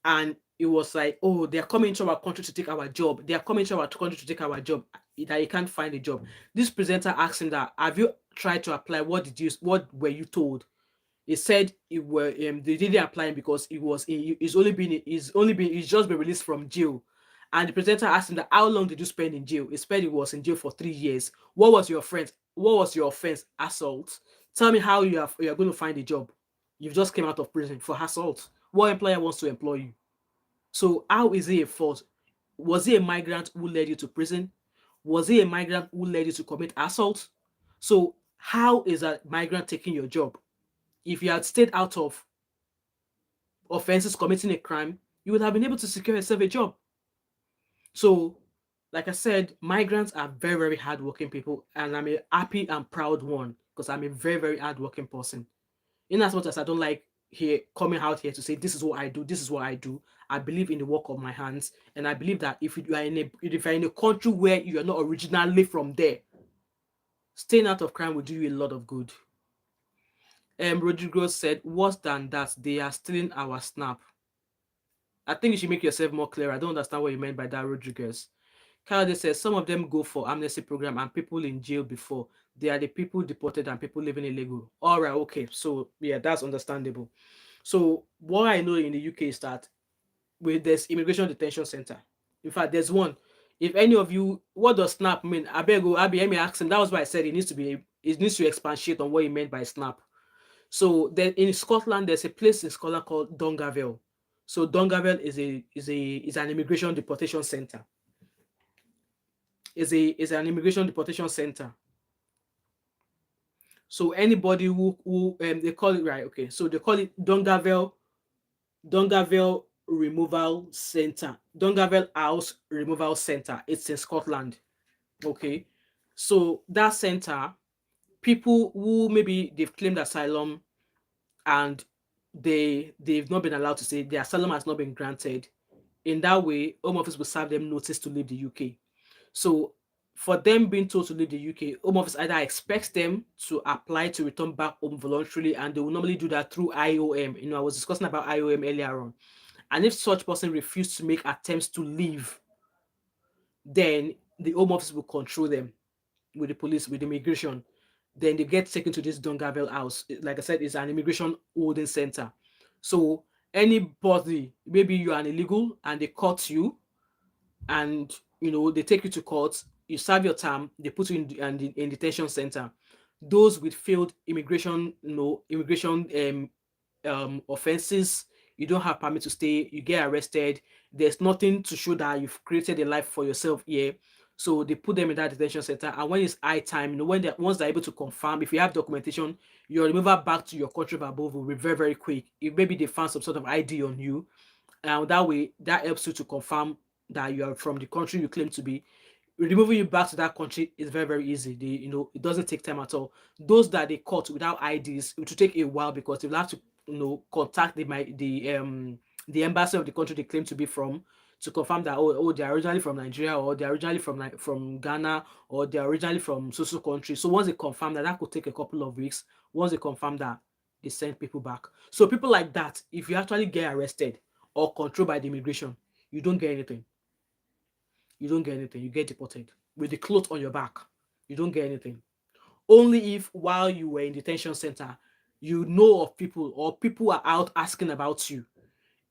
and it was like, oh, they are coming to our country to take our job. They are coming to our country to take our job. That you can't find a job. This presenter asked him that, have you tried to apply? What were you told? He said they didn't apply him because he's just been released from jail. And the presenter asked him that, how long did you spend in jail? He said he was in jail for 3 years. What was your offense? What was your offense? Assault. Tell me how you are going to find a job. You've just came out of prison for assault. What employer wants to employ you? So how is it a fault? Was he a migrant who led you to prison? Was he a migrant who led you to commit assault? So how is a migrant taking your job? If you had stayed out of offenses committing a crime, you would have been able to secure yourself a job. So, like I said, migrants are very, very hardworking people, and I'm a happy and proud one because I'm a very, very hardworking person. In as much as I don't like here coming out here to say this is what I do, this is what I do. I believe in the work of my hands, and I believe that if you're in a country where you are not originally from there, staying out of crime will do you a lot of good. Rodrigo said, worse than that, they are stealing our snap. I think you should make yourself more clear. I don't understand what you meant by that, Rodriguez. Kyle says some of them go for amnesty program and people in jail before. They are the people deported and people living illegal. All right, okay. So yeah, that's understandable. So what I know in the UK is that there's immigration detention center. In fact, there's one. If any of you, what does snap mean? I beg you, Abby, let me ask him. That was why I said it needs to expatiate on what he meant by snap. So then in Scotland, there's a place in Scotland called Dungavel. So Dungavel is an immigration deportation center. Is an immigration deportation center. So anybody who they call it, right, okay, so they call it Dungavel Removal Center, Dungavel House Removal Center. It's in Scotland. Okay, so that center, people who maybe they've claimed asylum and they've not been allowed to say their asylum has not been granted. In that way, Home Office will serve them notice to leave the UK. So for them being told to leave the UK, Home Office either expects them to apply to return back home voluntarily, and they will normally do that through IOM. You know, I was discussing about IOM earlier on. And if such person refuses to make attempts to leave, then the Home Office will control them with the police, with immigration. Then they get taken to this Dungavel house. Like I said, it's an immigration holding center. So anybody, maybe you are an illegal and they caught you, and they take you to court, you serve your term, they put you in detention center. Those with failed immigration, offenses, you don't have permit to stay, you get arrested, there's nothing to show that you've created a life for yourself here. So they put them in that detention center, and when it's high time, when once they're able to confirm, if you have documentation, your removal back to your country of above will be very, very quick. If maybe they found some sort of ID on you, and that way that helps you to confirm that you are from the country you claim to be. Removing you back to that country is very, very easy. It doesn't take time at all. Those that they caught without IDs, it will take a while because they'll have to contact the embassy of the country they claim to be from, to confirm that they're originally from Nigeria, or they're originally from Ghana, or they're originally from so country. So once they confirm that, that could take a couple of weeks. Once they confirm that, they send people back. So people like that, if you actually get arrested or controlled by the immigration, you don't get anything. You don't get anything. You get deported with the cloth on your back. You don't get anything. Only if while you were in detention center, you know of people, or people are out asking about you.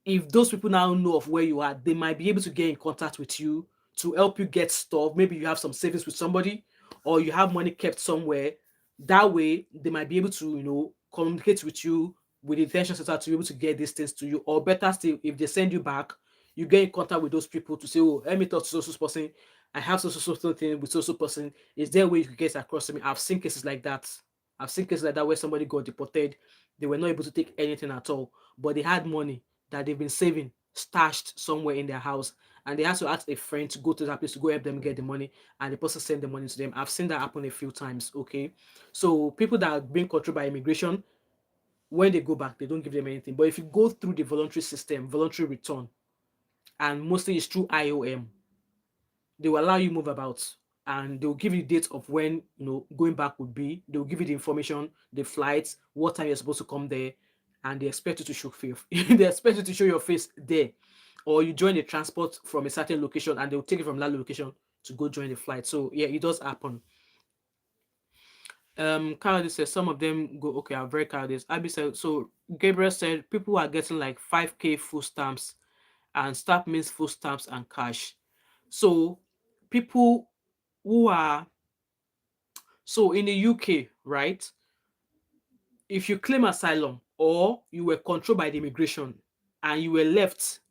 If those people now know of where you are, they might be able to get in contact with you to help you get stuff. Maybe you have some savings with somebody, or you have money kept somewhere. That way, they might be able to, communicate with you with the detention center to be able to get these things to you. Or better still, if they send you back, you get in contact with those people to say, oh, let me talk to so person. I have so thing with so person. Is there a way you could get across to me? I've seen cases like that. I've seen cases like that where somebody got deported. They were not able to take anything at all, but they had money that they've been saving stashed somewhere in their house, and they had to ask a friend to go to that place to go help them get the money, and the person sent the money to them. I've seen that happen a few times. Okay, so people that are being controlled by immigration, when they go back, they don't give them anything. But if you go through the voluntary system, voluntary return, and mostly it's through IOM, they will allow you move about, and they'll give you dates of when going back would be. They'll give you the information, the flights, what time you're supposed to come there, and they expect you to show face. They expect you to show your face there, or you join the transport from a certain location, and they'll take it from that location to go join the flight. So yeah, it does happen. Cardi says some of them go okay. I'm very Cardi. Abby said so. Gabriel said people are getting like 5K full stamps, and stamp means full stamps and cash. So people who are so in the UK, right? If you claim asylum or you were controlled by the immigration and you were left,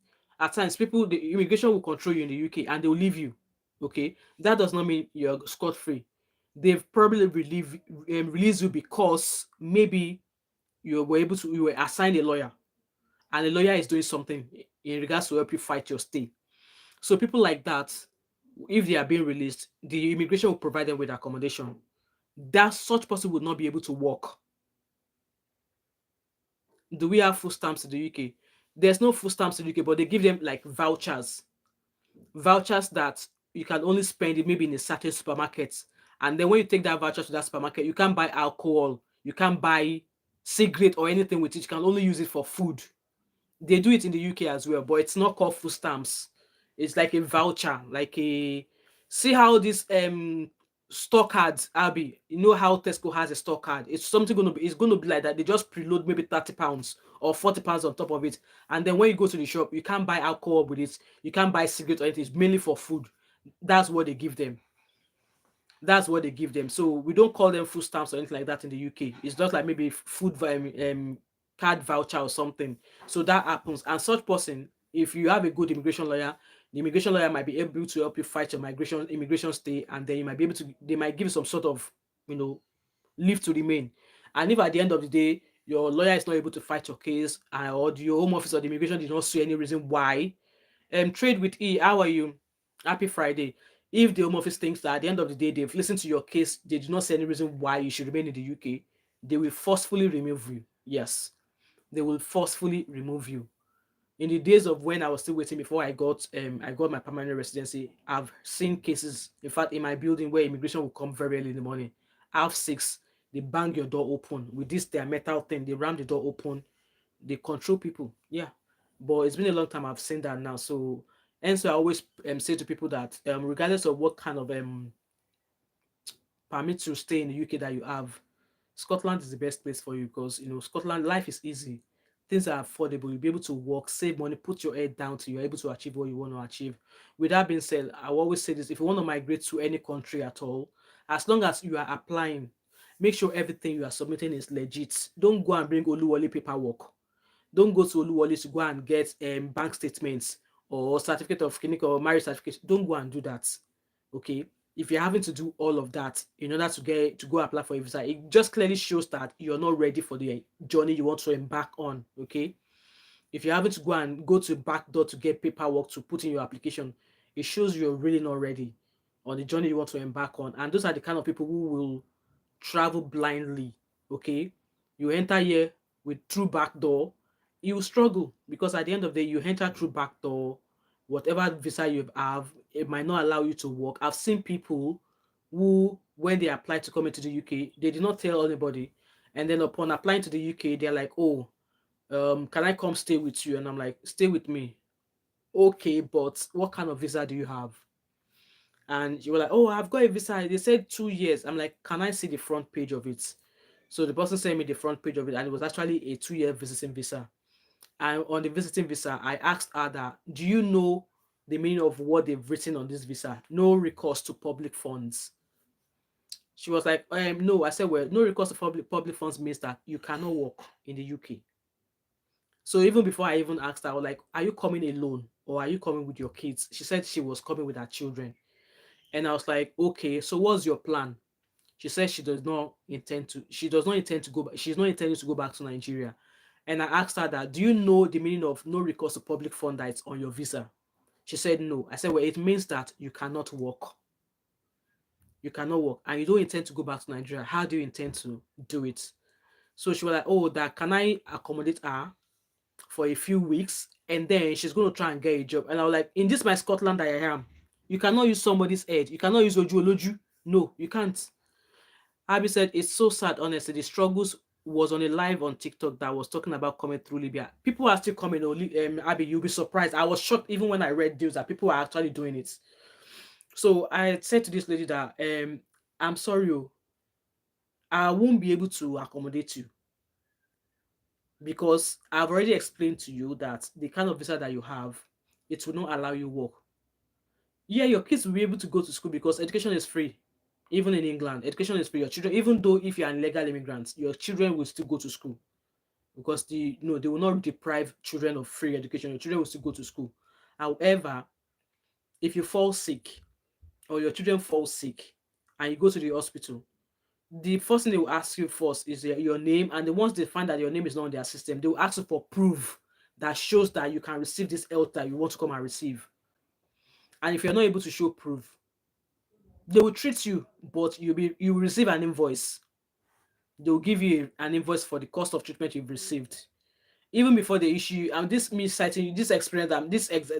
at times the immigration will control you in the UK and they'll leave you. Okay, that does not mean you're scot free. They've probably released you because maybe you were assigned a lawyer, and the lawyer is doing something in regards to help you fight your stay. So people like that, if they are being released, the immigration will provide them with accommodation. That such person would not be able to work. Do we have food stamps in the UK? There's no food stamps in the UK, but they give them like vouchers that you can only spend it maybe in a certain supermarket. And then when you take that voucher to that supermarket, you can't buy alcohol, you can't buy cigarette or anything with it. You can only use it for food. They do it in the UK as well, but it's not called food stamps. It's like a voucher, like a see how this store cards, Abby. You know how Tesco has a store card. It's gonna be like that. They just preload maybe £30 or £40 on top of it. And then when you go to the shop, you can't buy alcohol with it, you can't buy cigarettes or anything. It's mainly for food. That's what they give them. That's what they give them. So we don't call them food stamps or anything like that in the UK. It's just like maybe card voucher or something. So that happens. And such person, if you have a good immigration lawyer, the immigration lawyer might be able to help you fight your immigration stay, and then you might be able to. They might give you some sort of, you know, leave to remain. And if at the end of the day your lawyer is not able to fight your case, or your home office or the immigration did not see any reason why, trade with E, how are you? Happy Friday. If the home office thinks that at the end of the day they've listened to your case, they do not see any reason why you should remain in the UK, they will forcefully remove you. Yes, they will forcefully remove you. In the days of when I was still waiting before I got my permanent residency, I've seen cases. In fact, in my building where immigration will come very early in the morning, half six, they bang your door open with this their metal thing. They ram the door open. They control people. Yeah, but it's been a long time I've seen that now. So, and so I always say to people that regardless of what kind of permit to stay in the UK that you have, Scotland is the best place for you because Scotland life is easy. Things are affordable. You'll be able to work, save money, put your head down till you're able to achieve what you want to achieve. With that being said, I will always say this: if you want to migrate to any country at all, as long as you are applying, make sure everything you are submitting is legit. Don't go and bring Oluwole paperwork. Don't go to Oluwole to go and get bank statements or certificate of clinical or marriage certificate. Don't go and do that. Okay. If you're having to do all of that in order to go apply for a visa, it just clearly shows that you're not ready for the journey you want to embark on. Okay. If you're having to go to back door to get paperwork to put in your application, it shows you're really not ready on the journey you want to embark on. And those are the kind of people who will travel blindly. Okay, you enter here with through back door, you will struggle because at the end of the day, you enter through back door, whatever visa you have, it might not allow you to work. I've seen people who, when they apply to come into the UK, they did not tell anybody, and then upon applying to the UK, they're like, "Oh, can I come stay with you?" And I'm like, "Stay with me." Okay, but what kind of visa do you have? And you were like, "Oh, I've got a visa." They said 2 years. I'm like, "Can I see the front page of it?" So the person sent me the front page of it, and it was actually a 2 year visiting visa. And on the visiting visa, I asked her that, "Do you know the meaning of what they've written on this visa? No recourse to public funds." She was like, "No." I said, "Well, no recourse to public funds means that you cannot work in the UK." So even before I even asked her, I was like, "Are you coming alone or are you coming with your kids?" She said she was coming with her children. And I was like, "Okay, so what's your plan?" She says she does not intend to go back. She's not intending to go back to Nigeria. And I asked her that, "Do you know the meaning of no recourse to public fund that it's on your visa?" She said no. I said, "Well, it means that you cannot work. You cannot work and you don't intend to go back to Nigeria. How do you intend to do it?" So she was like, "Oh, that can I accommodate her for a few weeks and then she's going to try and get a job?" And I was like, "In this my Scotland that I am, you cannot use somebody's head. You cannot use Oju. No, you can't." Abby said, "It's so sad, honestly. The struggles was on a live on TikTok that was talking about coming through Libya. People are still coming. Abby, you'll be surprised. I was shocked even when I read news that people are actually doing it." So I said to this lady that, "I'm sorry, oh, I won't be able to accommodate you because I've already explained to you that the kind of visa that you have, it will not allow you work. Yeah, your kids will be able to go to school because education is free. Even in England, education is free. Your children, even though if you're an illegal immigrant, your children will still go to school because they will not deprive children of free education. Your children will still go to school. However, if you fall sick or your children fall sick and you go to the hospital, the first thing they will ask you first is your name, and then once they find that your name is not on their system, they will ask you for proof that shows that you can receive this health that you want to come and receive. And if you're not able to show proof, they will treat you, but you will receive an invoice. They will give you an invoice for the cost of treatment you've received. Even before they issue, and this me citing this experience,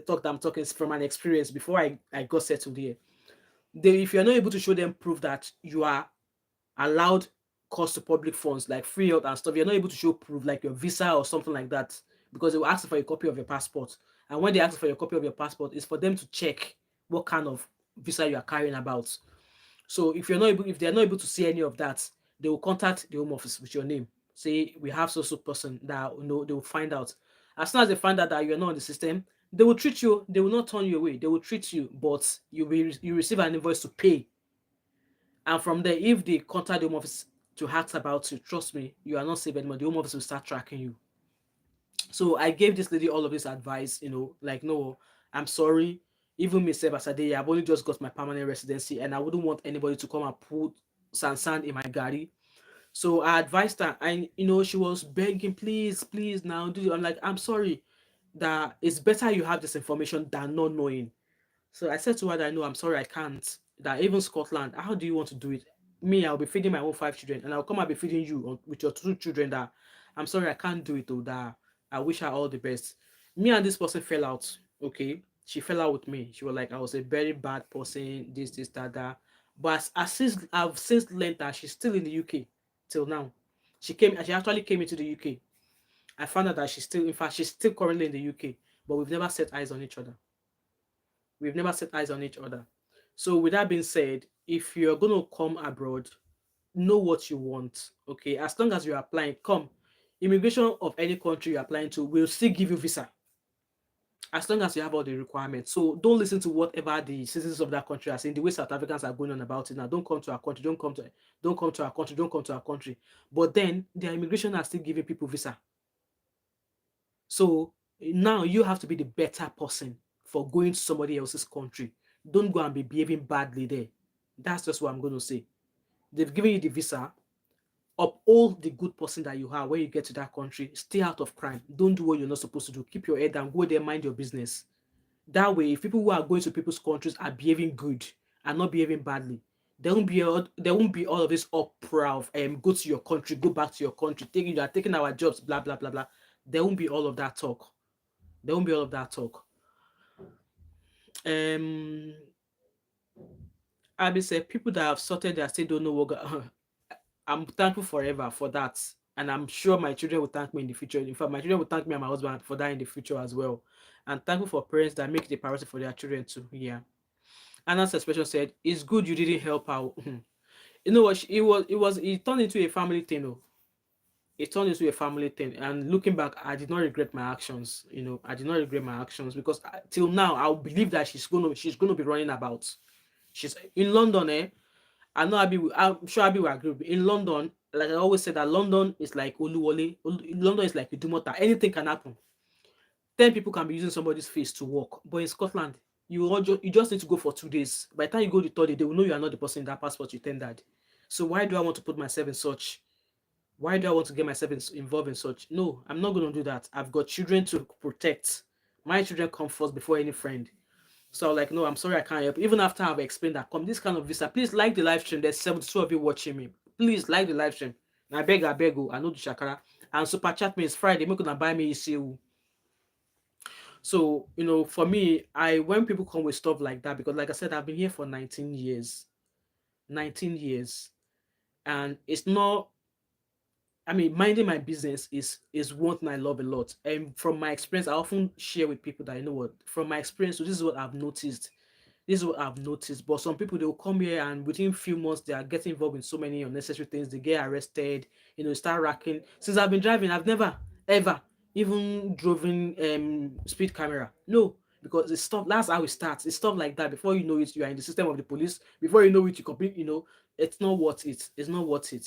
talk that I'm talking is from an experience before I got settled here. If you're not able to show them proof that you are allowed cost to public funds like free health and stuff, you're not able to show proof like your visa or something like that, because they will ask for a copy of your passport. And when they ask for your copy of your passport, it's for them to check what kind of visa you are carrying about. So if they're not able to see any of that, they will contact the home office with your name. Say we have so person that they will find out. As soon as they find out that you're not on the system, they will treat you. They will not turn you away. They will treat you, but you receive an invoice to pay. And from there, if they contact the home office to ask about you, trust me, you are not safe anymore. The home office will start tracking you. So I gave this lady all of this advice, like, "No, I'm sorry. Even myself as a day, I've only just got my permanent residency and I wouldn't want anybody to come and put sand in my gari. So I advised her, and she was begging, please, please, now do. I'm like, I'm sorry, that it's better you have this information than not knowing. So I said to her that no, I'm sorry, I can't. That even Scotland, how do you want to do it? Me, I'll be feeding my own 5 children, and I'll come and be feeding you with your 2 children. That I'm sorry, I can't do it. Though that I wish her all the best. Me and this person fell out. Okay, she fell out with me. She was like, I was a very bad person. This, that, that. But I've since learned that she's still in the UK till now. She came. She actually came into the UK. I found out that in fact, she's still currently in the UK, but we've never set eyes on each other. We've never set eyes on each other. So, with that being said, if you're going to come abroad, know what you want. Okay, as long as you're applying, come. Immigration of any country you're applying to will still give you visa as long as you have all the requirements. So don't listen to whatever the citizens of that country are saying. The way South Africans are going on about it now. Don't come to our country. Don't come to our country. Don't come to our country. But then their immigration are still giving people visa. So now you have to be the better person for going to somebody else's country. Don't go and be behaving badly there. That's just what I'm going to say. They've given you the visa. Uphold the good person that you are when you get to that country. Stay out of crime. Don't do what you're not supposed to do. Keep your head down. Go there, mind your business. That way, if people who are going to people's countries are behaving good and not behaving badly, there won't be all of this uproar of go to your country, go back to your country, you are taking our jobs, blah blah blah blah. There won't be all of that talk. There won't be all of that talk. Um, Abby said people that have sorted their state don't know what. I'm thankful forever for that, and I'm sure my children will thank me in the future. In fact, my children will thank me and my husband for that in the future as well. And thankful for parents that make it a priority for their children too. Yeah. Anna's expression said, "It's good you didn't help out." You know what? It turned into a family thing. Oh. It turned into a family thing. And looking back, I did not regret my actions. I did not regret my actions because till now, I believe that she's gonna be running about. She's in London, eh? I know I'm sure Abby will agree with me. In London, like I always said, that London is like Oluwole. London is like Idumota. Anything can happen. 10 people can be using somebody's face to work. But in Scotland, you just need to go for 2 days. By the time you go the third day, they will know you are not the person in that passport you tendered. So why do I want to put myself in such? Why do I want to get myself involved in such? No, I'm not going to do that. I've got children to protect. My children come first before any friend. So I was like, no, I'm sorry, I can't help. Even after I've explained that, come this kind of visa, please like the live stream. There's 72 of you watching me. Please like the live stream. I beg, oh, I know the shakara. And super chat me, it's Friday. Make gonna buy me ECU. So, for me, when people come with stuff like that, because like I said, I've been here for 19 years. 19 years. And it's not, I mean, minding my business is one thing I love a lot. And from my experience, I often share with people that, what, from my experience, so this is what I've noticed. This is what I've noticed. But some people, they will come here and within a few months, they are getting involved in so many unnecessary things. They get arrested, start racking. Since I've been driving, I've never, ever even driven speed camera. No, because it's stuff, that's how it starts. It's stuff like that. Before you know it, you are in the system of the police. Before you know it, you complete, it's not worth it. It's not worth it.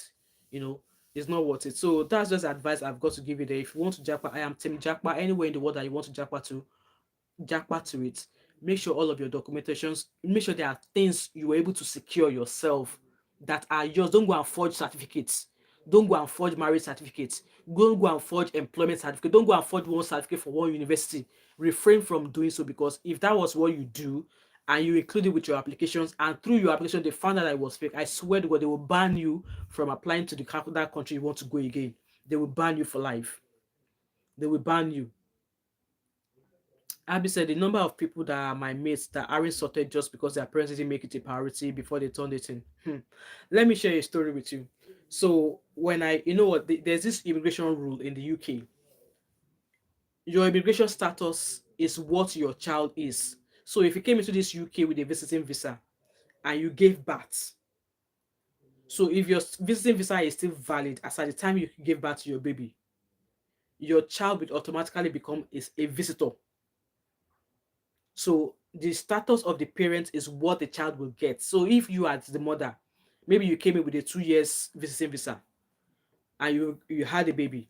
You know, it's not worth it. So that's just advice I've got to give you there. If you want to jackpot, I am Team Jackpot. Anywhere in the world that you want to jackpot to it. Make sure all of your documentations, make sure there are things you were able to secure yourself that are yours. Don't go and forge certificates. Don't go and forge marriage certificates. Don't go and forge employment certificate. Don't go and forge one certificate for one university. Refrain from doing so, because if that was what you do and you include it with your applications, and through your application they found out that it was fake, I swear to God, they will ban you from applying to that country you want to go again. They will ban you for life. They will ban you. Abby said the number of people that are my mates that aren't sorted just because their parents didn't make it a priority before they turned it in. Let me share a story with you. So when there's this immigration rule in the UK. Your immigration status is what your child is. So if you came into this UK with a visiting visa and you gave birth, so if your visiting visa is still valid as at the time you gave birth to your baby, your child will automatically become a visitor. So the status of the parent is what the child will get. So if you as the mother, maybe you came in with a 2 years visiting visa and you had a baby,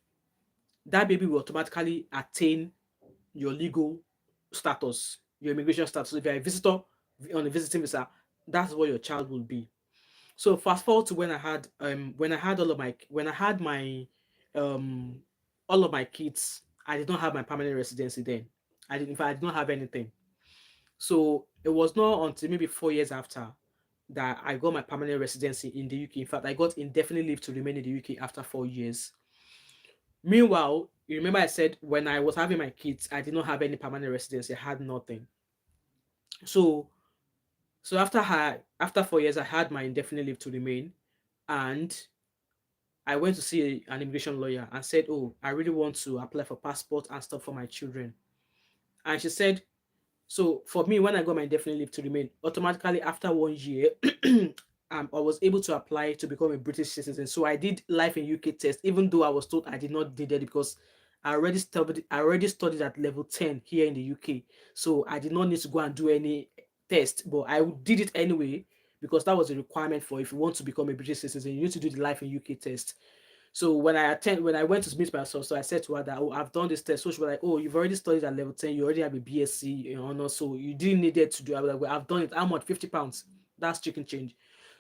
that baby will automatically attain your legal status, your immigration status. So if you're a visitor on a visiting visa, that's what your child will be. So fast forward to when I had um all of my kids. I did not have my permanent residency then. I did In fact, I did not have anything. So it was not until maybe 4 years after that I got my permanent residency in the UK. In fact, I got indefinite leave to remain in the UK after 4 years. Meanwhile, you remember I said when I was having my kids, I did not have any permanent residency. I had nothing. So after 4 years, I had my indefinite leave to remain, and I went to see an immigration lawyer and said, "Oh, I really want to apply for passport and stuff for my children." And she said, so for me, when I got my indefinite leave to remain, automatically after 1 year, I was able to apply to become a British citizen. So I did life in UK test, even though I was told I did not need it because I already studied at level 10 here in the UK. So I did not need to go and do any test, but I did it anyway because that was a requirement for if you want to become a British citizen, you need to do the life in UK test. So when I went to meet myself, so I said to her that, oh, I've done this test. So she was like, oh, you've already studied at level 10, you already have a BSc in honor, so you didn't need it to do. I was like, well, I've done it. How much? £50. That's chicken change.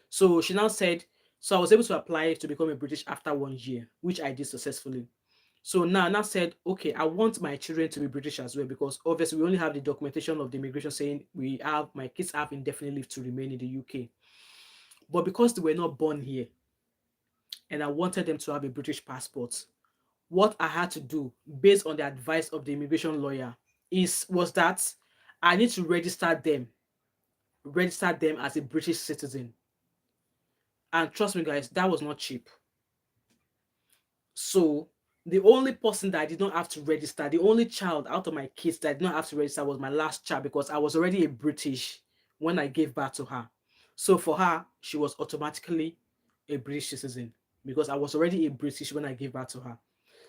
So she now said, so I was able to apply to become a British after 1 year, which I did successfully. So now said, okay, I want my children to be British as well because obviously we only have the documentation of the immigration saying my kids have indefinite leave to remain in the UK. But because they were not born here and I wanted them to have a British passport, what I had to do based on the advice of the immigration lawyer was that I need to register them as a British citizen. And trust me, guys, that was not cheap. So the only person that I did not have to register, the only child out of my kids that I did not have to register was my last child because I was already a British when I gave birth to her. So for her, she was automatically a British citizen because I was already a British when I gave birth to her.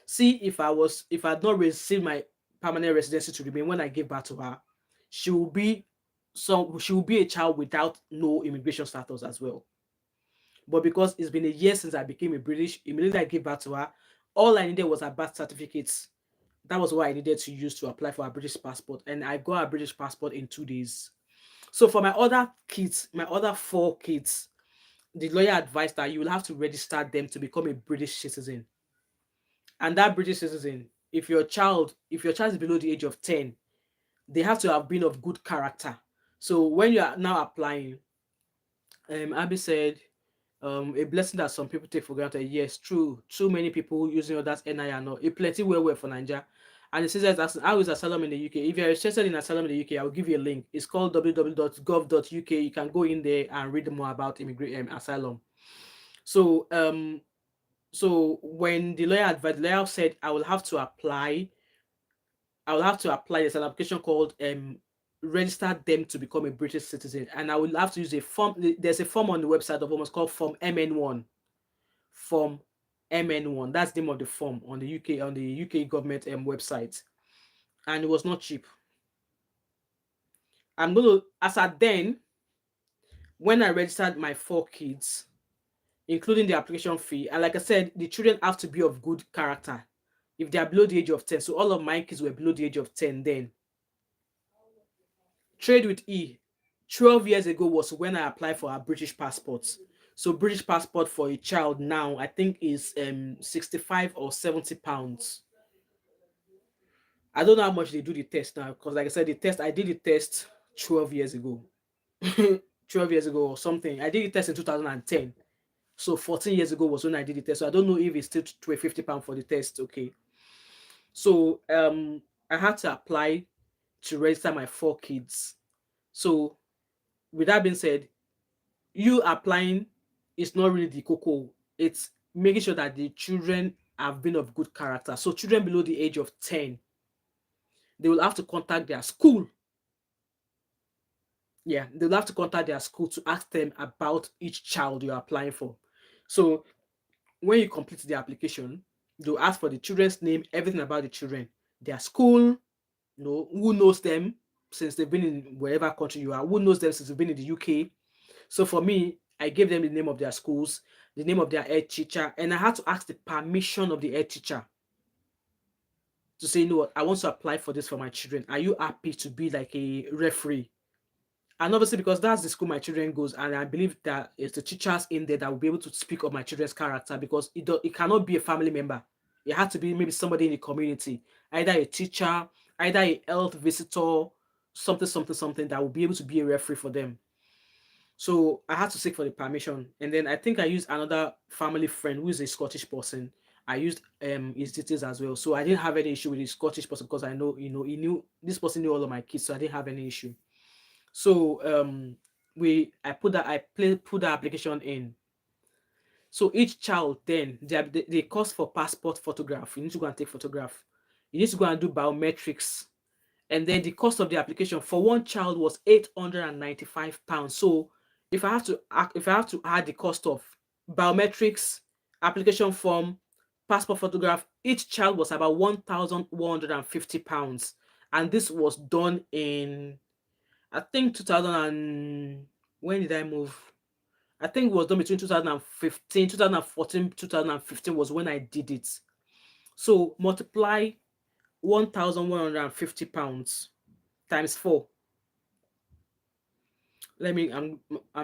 See, if I had not received my permanent residency to remain when I gave birth to her, she will be she will be a child without no immigration status as well. But because it's been a year since I became a British, immediately I gave birth to her, all I needed was her birth certificates. That was what I needed to use to apply for a British passport, and I got a British passport in 2 days. So for my other kids, my other four kids, the lawyer advised that you will have to register them to become a British citizen. And that British citizen, if your child is below the age of 10, they have to have been of good character. So when you are now applying, Abby said, a blessing that some people take for granted. Yes, true. Too many people using others NI and all. It plenty well for Nigeria. And the sister is asking, how is asylum in the UK? If you're interested in asylum in the UK, I'll give you a link. It's called www.gov.uk. You can go in there and read more about immigrant asylum. So when the lawyer advised, the lawyer said I will have to apply. There's an application called register them to become a British citizen, and I will have to use a form. There's a form on the website of almost called Form MN1. Form MN1. That's the name of the form on the UK government website, and it was not cheap. I'm gonna as at then when I registered my four kids, including the application fee, and like I said, the children have to be of good character if they are below the age of 10. So all of my kids were below the age of 10 then. Trade with E 12 years ago was when I applied for a British passport. So British passport for a child now I think is 65 or 70 pounds. I don't know how much they do the test now because like I said, I did the test 12 years ago. 12 years ago or something. I did the test in 2010. So 14 years ago was when I did the test. So I don't know if it's still £50 for the test. Okay. So I had to apply to register my four kids. So with that being said, you applying is not really the cocoa. It's making sure that the children have been of good character. So children below the age of 10, they will have to contact their school. Yeah, they'll have to contact their school to ask them about each child you're applying for. So when you complete the application, they'll ask for the children's name, everything about the children, their school, who knows them since they've been in wherever country you are, who knows them since they've been in the UK. So for me, I gave them the name of their schools, the name of their head teacher, and I had to ask the permission of the head teacher to say, you know what, I want to apply for this for my children. Are you happy to be like a referee? And obviously, because that's the school my children goes, and I believe that it's the teachers in there that will be able to speak of my children's character, because it cannot be a family member. It had to be maybe somebody in the community, either a teacher, either a health visitor, something, something, something that will be able to be a referee for them. So I had to seek for the permission, and then I think I used another family friend who is a Scottish person. I used his details as well, so I didn't have any issue with the Scottish person, because I know, he knew, this person knew all of my kids, so I didn't have any issue. So we I put that I play, put the application in. So each child, then the cost for passport photograph, you need to go and take photograph. You need to go and do biometrics, and then the cost of the application for one child was £895. So if I have to add the cost of biometrics, application form, passport photograph, each child was about £1,150, and this was done in, I think, 2000 and, when did I move? I think it was done between 2015, 2014, 2015 was when I did it. So multiply £1,150 times 4. I'm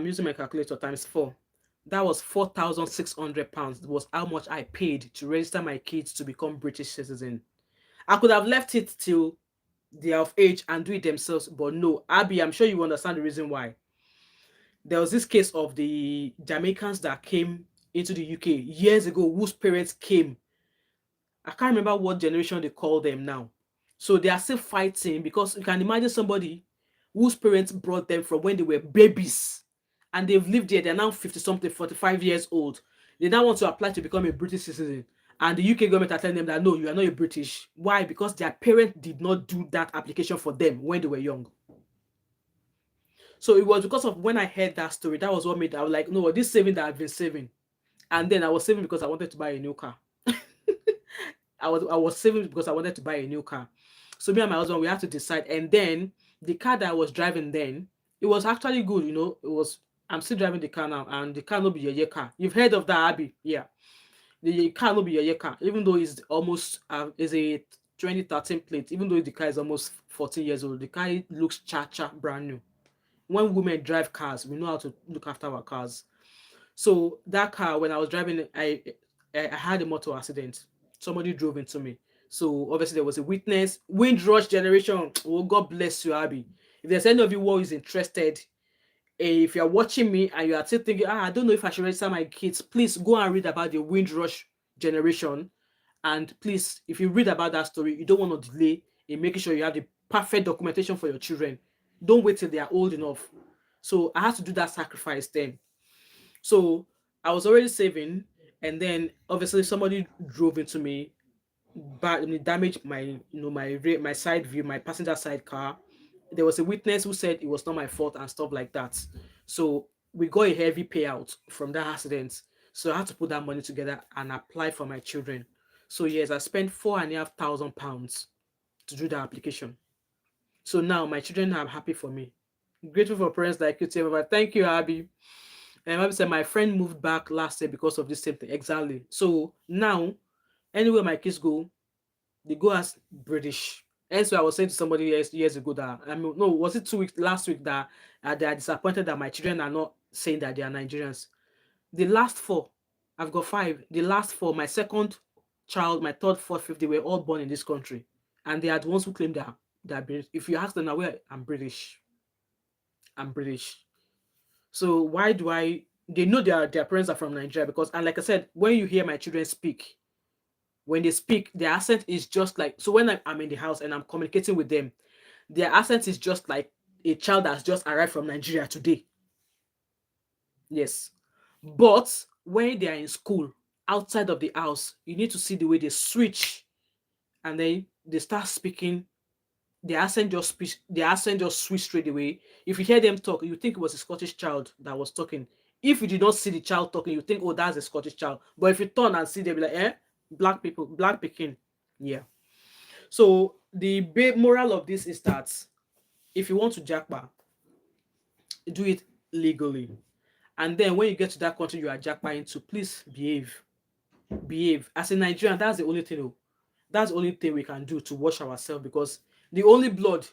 using my calculator, times 4. That was £4,600. Was how much I paid to register my kids to become British citizen. I could have left it till they are of age and do it themselves, but no, Abby, I'm sure you understand the reason why. There was this case of the Jamaicans that came into the UK years ago, whose parents came. I can't remember what generation they call them now. So they are still fighting, because you can imagine somebody whose parents brought them from when they were babies, and they've lived there. They're now 50 something, 45 years old. They now want to apply to become a British citizen. And the UK government are telling them that no, you are not a British. Why? Because their parent did not do that application for them when they were young. So it was because of, when I heard that story, that was what made, I was like, no, this saving that I've been saving. And then I was saving because I wanted to buy a new car. I was saving because I wanted to buy a new car. So me and my husband, we had to decide. And then the car that I was driving then, it was actually good, It was, I'm still driving the car now, and the car no be your car. You've heard of that, Abby? Yeah. The car no be your car, even though it's almost is a 2013 plate, even though the car is almost 14 years old, the car looks cha-cha brand new. When women drive cars, we know how to look after our cars. So that car, when I was driving it, I had a motor accident. Somebody drove into me. So obviously there was a witness. Windrush generation. Oh, God bless you, Abby. If there's any of you who is interested, if you're watching me and you are still thinking, I don't know if I should register my kids, please go and read about the Windrush generation. And please, if you read about that story, you don't want to delay in making sure you have the perfect documentation for your children. Don't wait till they are old enough. So I had to do that sacrifice then. So I was already saving, and then obviously somebody drove into me, but damaged my, my side view, my passenger side car. There was a witness who said it was not my fault and stuff like that. So we got a heavy payout from that accident. So I had to put that money together and apply for my children. So yes, I spent £4,500 to do the application. So now my children are happy for me. Grateful for parents like you, Tim. Thank you, Abby. And Abby said my friend moved back last year because of this same thing. Exactly. So now, anywhere my kids go, they go as British. Hence, I was saying to somebody years ago that, I mean, no, was it 2 weeks last week that they are disappointed that my children are not saying that they are Nigerians. The last four, I've got five. The last four, my second child, my third, fourth, fifth, they were all born in this country, and they are the ones who claim that they're British. If you ask them now, where I'm British, I'm British. So why do I? They know their parents are from Nigeria, because, and like I said, when you hear my children speak, when they speak, their accent is just like, so when I'm in the house and I'm communicating with them, their accent is just like a child that's just arrived from Nigeria today. Yes. But when they are in school, outside of the house, you need to see the way they switch, and then they start speaking. Their accent just switch straight away. If you hear them talk, you think it was a Scottish child that was talking. If you did not see the child talking, you think, oh, that's a Scottish child. But if you turn and see, they'll be like, black people, black Peking. Yeah. So the moral of this is that if you want to jackpot, do it legally. And then when you get to that country you are jackpot into, please behave. Behave. As a Nigerian, that's the only thing. That's the only thing we can do to wash ourselves, because the only blood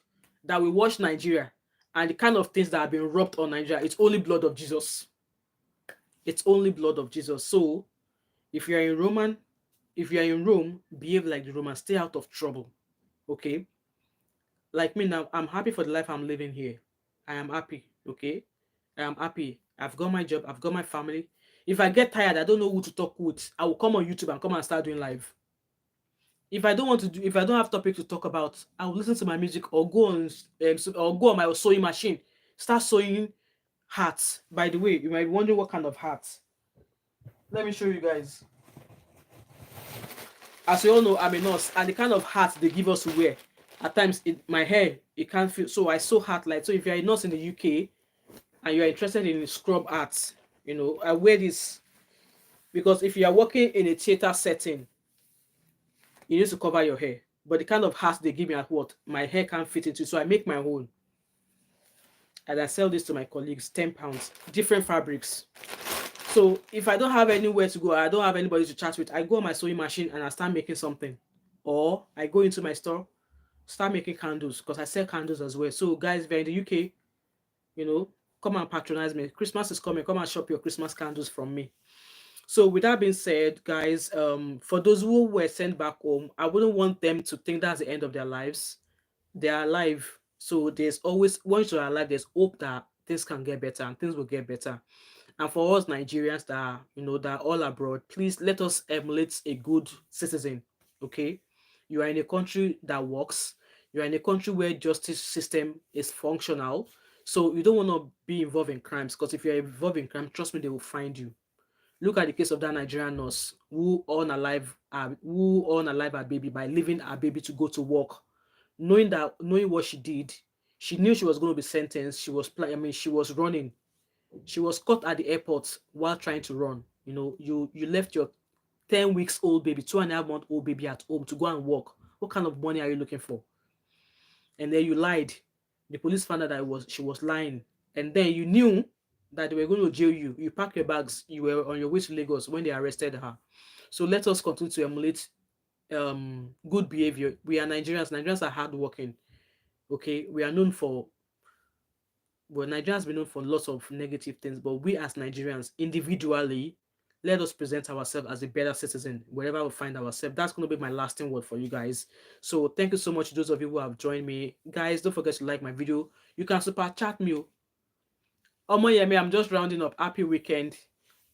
that will wash Nigeria and the kind of things that have been rubbed on Nigeria, it's only blood of Jesus. It's only blood of Jesus. So if you are in Roman, if you are in Rome, behave like the Romans. Stay out of trouble. Okay. Like me now, I'm happy for the life I'm living here. I am happy. Okay. I am happy. I've got my job. I've got my family. If I get tired, I don't know who to talk with, I will come on YouTube and come and start doing live. If I don't want to do, if I don't have topic to talk about, I will listen to my music or go on or go on my sewing machine, start sewing hats. By the way, you might be wondering what kind of hats. Let me show you guys. As you all know, I'm a nurse, and the kind of hat they give us to wear, at times my hair it can't feel. So I sew hat like so. If you're a nurse in the UK and you're interested in scrub hats, I wear this because if you are working in a theater setting, you need to cover your hair. But the kind of hat they give me at what my hair can't fit into, so I make my own. And I sell this to my colleagues, £10, different fabrics. So if I don't have anywhere to go, I don't have anybody to chat with, I go on my sewing machine and I start making something. Or I go into my store, start making candles, because I sell candles as well. So guys, if you're in the UK, come and patronize me. Christmas is coming. Come and shop your Christmas candles from me. So with that being said, guys, for those who were sent back home, I wouldn't want them to think that's the end of their lives. They are alive. So there's always, once you're alive, there's hope that things can get better and things will get better. And for us Nigerians that are, that are all abroad, please let us emulate a good citizen. Okay, you are in a country that works. You are in a country where justice system is functional. So you don't want to be involved in crimes, because if you're involved in crime, trust me, they will find you. Look at the case of that Nigerian nurse who unalive her baby by leaving her baby to go to work, knowing what she did. She knew she was going to be sentenced. She was running. She was caught at the airport while trying to run. You left your 10 weeks old baby, 2.5 month old baby at home to go and work. What kind of money are you looking for? And then you lied. The police found out that she was lying. And then you knew that they were going to jail you. You packed your bags. You were on your way to Lagos when they arrested her. So let us continue to emulate good behavior. We are Nigerians. Nigerians are hardworking. Okay, Nigeria has been known for lots of negative things, but we as Nigerians individually, let us present ourselves as a better citizen wherever we find ourselves. That's going to be my lasting word for you guys. So thank you so much to those of you who have joined me. Guys, don't forget to like my video. You can super chat me. Omoyemi, I'm just rounding up. Happy weekend.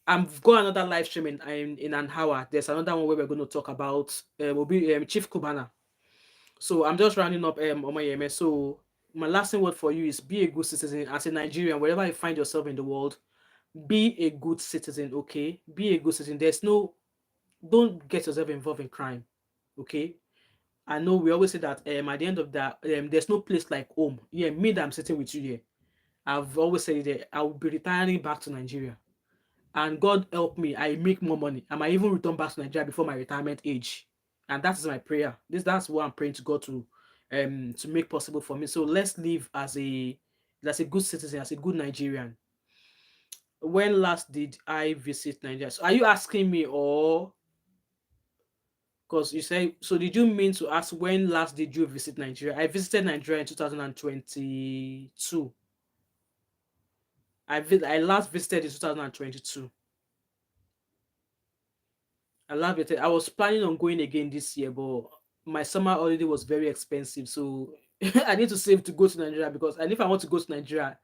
I've got another live stream in an hour. There's another one where we're going to talk about will be Chief Kubana. So I'm just rounding up Omoyemi. So my lasting word for you is be a good citizen. As a Nigerian, wherever you find yourself in the world, be a good citizen. Okay, be a good citizen. Don't get yourself involved in crime. Okay, I know we always say that at the end of that there's no place like home. Yeah, me that I'm sitting with you here, I've always said that I will be retiring back to Nigeria, and God help me, I make more money. I might even return back to Nigeria before my retirement age, and that is my prayer. That's what I'm praying to God to make possible for me. So let's live as a good citizen, as a good Nigerian. When last did I visit Nigeria? So are you asking me, or because you say so? Did you mean to ask when last did you visit Nigeria? I visited Nigeria in 2022. I last visited in 2022. I love it. I was planning on going again this year, but my summer holiday was very expensive, so I need to save to go to Nigeria, and if I want to go to Nigeria,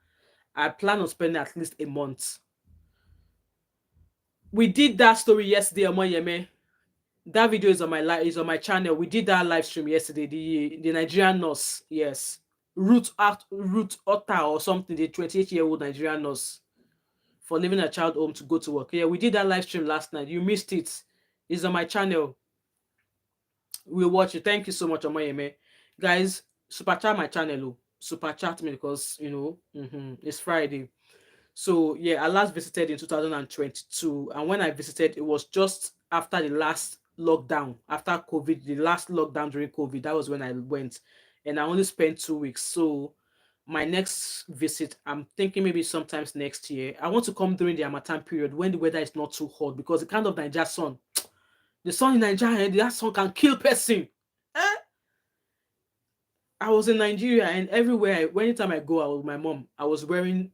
I plan on spending at least a month. We did that story yesterday, Omoyeme. That video is on my channel. We did that live stream yesterday. The Nigerian nurse, yes, Ruth Otta or something, the 28-year-old Nigerian nurse, for leaving her child home to go to work. Yeah, we did that live stream last night. You missed it. It's on my channel. We'll watch it. Thank you so much, Omoyeme. Guys, super chat my channel. Super chat me because it's Friday. So yeah, I last visited in 2022, and when I visited, it was just after the last lockdown, after COVID, the last lockdown during COVID. That was when I went, and I only spent 2 weeks. So my next visit, I'm thinking maybe sometimes next year. I want to come during the Harmattan period when the weather is not too hot, because the kind of Nigeria sun, the sun in Nigeria, that sun can kill person. Eh? I was in Nigeria, and everywhere, anytime I go out with my mom, I was wearing,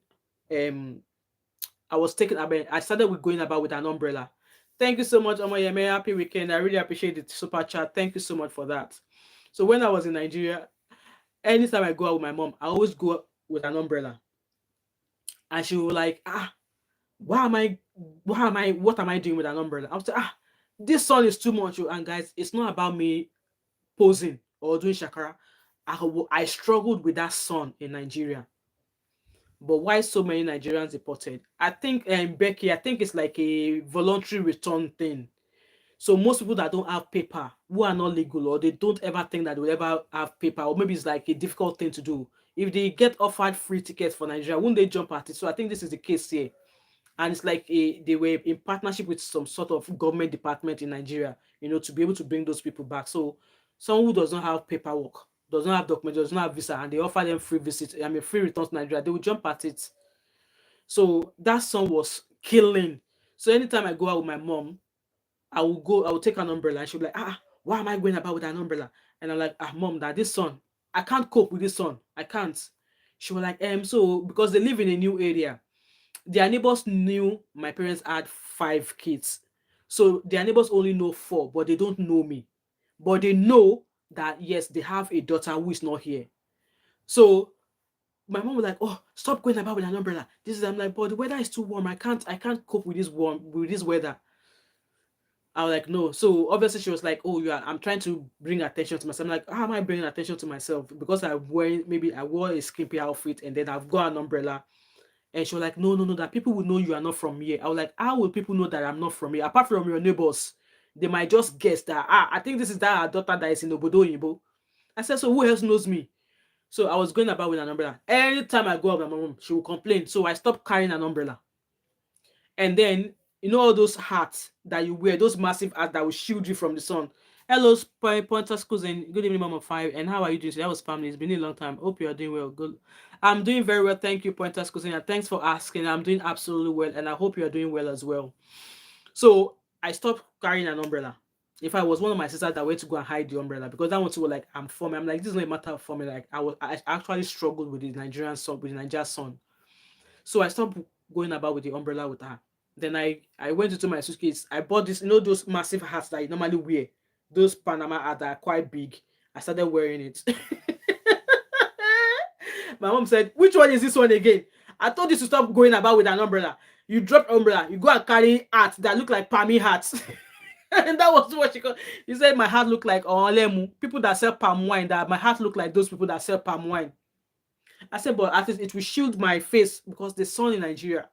um, I was taking, I started with going about with an umbrella. Thank you so much, Omoyeme. Happy weekend. I really appreciate the super chat. Thank you so much for that. So when I was in Nigeria, anytime I go out with my mom, I always go with an umbrella, and she was like, why am I, what am I doing with an umbrella? I was like, this sun is too much, oh." And guys, it's not about me posing or doing shakara. I struggled with that sun in Nigeria. But why so many Nigerians deported? I think, Becky, I think it's like a voluntary return thing. So most people that don't have paper, who are not legal, or they don't ever think that they will ever have paper, or maybe it's like a difficult thing to do. If they get offered free tickets for Nigeria, won't they jump at it? So I think this is the case here. And it's like they were in partnership with some sort of government department in Nigeria, to be able to bring those people back. So someone who does not have paperwork, does not have documents, does not have visa, and they offer them free visit, free return to Nigeria, they will jump at it. So that song was killing. So anytime I go out with my mom, I will take an umbrella, and she'll be like, why am I going about with an umbrella? And I'm like, mom, that this son, I can't cope with this son. I can't. She was like, so because they live in a new area, their neighbors knew my parents had 5 kids. So their neighbors only know 4, but they don't know me. But they know that yes, they have a daughter who is not here. So my mom was like, "Oh, stop going about with an umbrella." This is I'm like, "But the weather is too warm. I can't cope with this weather." I was like, "No." So obviously she was like, "Oh, I'm trying to bring attention to myself." I'm like, "How am I bringing attention to myself?" Because I wore a skimpy outfit, and then I've got an umbrella. And she was like, no, no, no, that people will know you are not from here. I was like, how will people know that I'm not from here? Apart from your neighbors, they might just guess that, I think this is that our daughter that is in Obodo Yibo. I said, so who else knows me? So I was going about with an umbrella. Anytime I go out with my mom, she will complain. So I stopped carrying an umbrella. And then, all those hats that you wear, those massive hats that will shield you from the sun. Hello, Pointer Schools, and good evening, Mama Five. And how are you doing? So that was family. It's been a long time. Hope you are doing well. Good. I'm doing very well. Thank you, Pointer Schools, and thanks for asking. I'm doing absolutely well, and I hope you are doing well as well. So I stopped carrying an umbrella. If I was one of my sisters that went to go and hide the umbrella, because that one too was like, I'm for me. I'm like, this is not a matter for me. Like I actually struggled with the Nigerian son, with the Nigerian son. So I stopped going about with the umbrella with her. Then I went into my suitcase. I bought this, those massive hats that you normally wear, those Panama hats that are quite big. I started wearing it. My mom said, "Which one is this one again? I told you to stop going about with an umbrella. You drop umbrella, you go and carry hats that look like palmy hats." And that was what she called. He said my hat looked like Olemu, people that sell palm wine. That my hat looked like those people that sell palm wine. I said, but at least it will shield my face because the sun in Nigeria.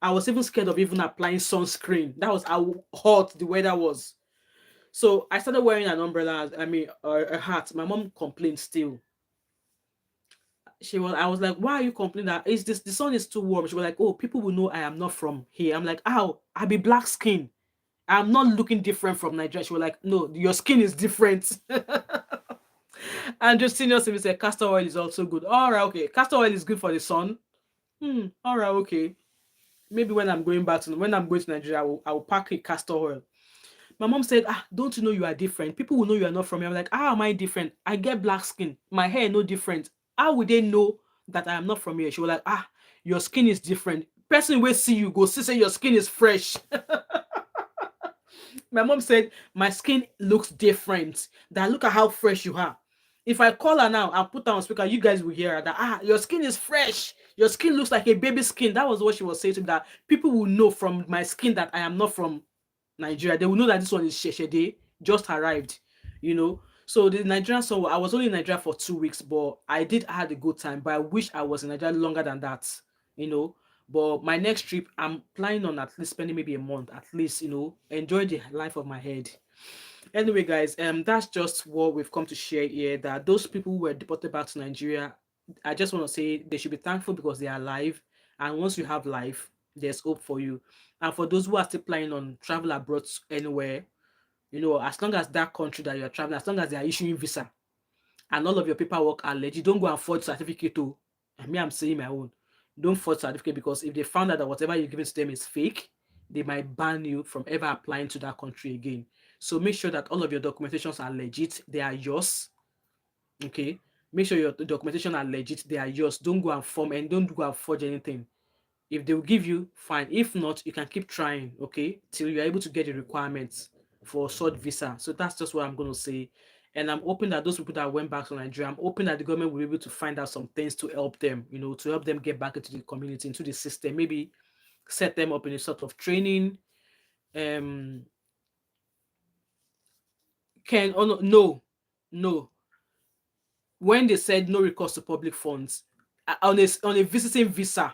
I was even scared of even applying sunscreen. That was how hot the weather was. So I started wearing an umbrella, a hat. My mom complained still. I was like, why are you complaining that is this the sun is too warm? She was like, oh, people will know I am not from here. I'm like, ow, I be black skin. I'm not looking different from Nigeria. She was like, no, your skin is different. And just senior civil said castor oil is also good. All right, okay. Castor oil is good for the sun. All right, okay. Maybe when I'm going to Nigeria, I will pack a castor oil. My mom said, don't you know you are different? People will know you are not from here. I'm like, how am I different? I get black skin. My hair no different. How would they know that I am not from here? She was like, your skin is different. Person will see you go see say your skin is fresh. My mom said, my skin looks different. That look at how fresh you are. If I call her now and put her on speaker, you guys will hear her that your skin is fresh. Your skin looks like a baby skin. That was what she was saying to me, that people will know from my skin that I am not from Nigeria. They will know that this one is Sheshede, just arrived, So the Nigerian song, I was only in Nigeria for 2 weeks, but I did had a good time. But I wish I was in Nigeria longer than that, you know. But my next trip, I'm planning on at least spending maybe a month, at least, enjoy the life of my head. Anyway, guys, that's just what we've come to share here. That those people who were deported back to Nigeria, I just want to say they should be thankful because they are alive. And once you have life, there's hope for you. And for those who are still planning on travel abroad anywhere, as long as that country that you're traveling, as long as they are issuing visa and all of your paperwork are legit, don't go and forge certificate to. I'm saying my own. Don't forge certificate, because if they found out that whatever you're giving to them is fake, they might ban you from ever applying to that country again. So make sure that all of your documentations are legit, they are yours. Okay. Make sure your documentation are legit, they are yours. Don't go and form and don't go and forge anything. If they will give you, fine. If not, you can keep trying, okay, till you're able to get the requirements for short visa. So that's just what I'm going to say. And I'm hoping that those people that went back to Nigeria, I'm hoping that the government will be able to find out some things to help them, to help them get back into the community, into the system, maybe set them up in a sort of training. Um, oh no, no, no. When they said no recourse to public funds on a visiting visa,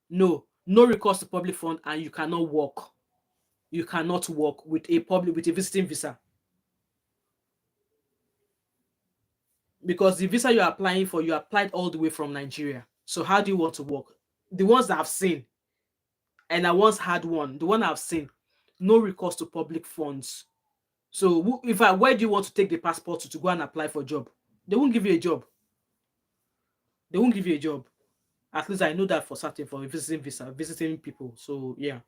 no recourse to public fund, and you cannot work. You cannot work with a visiting visa, because the visa you're applying for, you applied all the way from Nigeria. So how do you want to work? The ones that I've seen, and I once had one, the one I've seen, no recourse to public funds. So where do you want to take the passport to go and apply for a job? They won't give you a job. They won't give you a job. At least I know that for certain, for a visiting visa, visiting people. So yeah.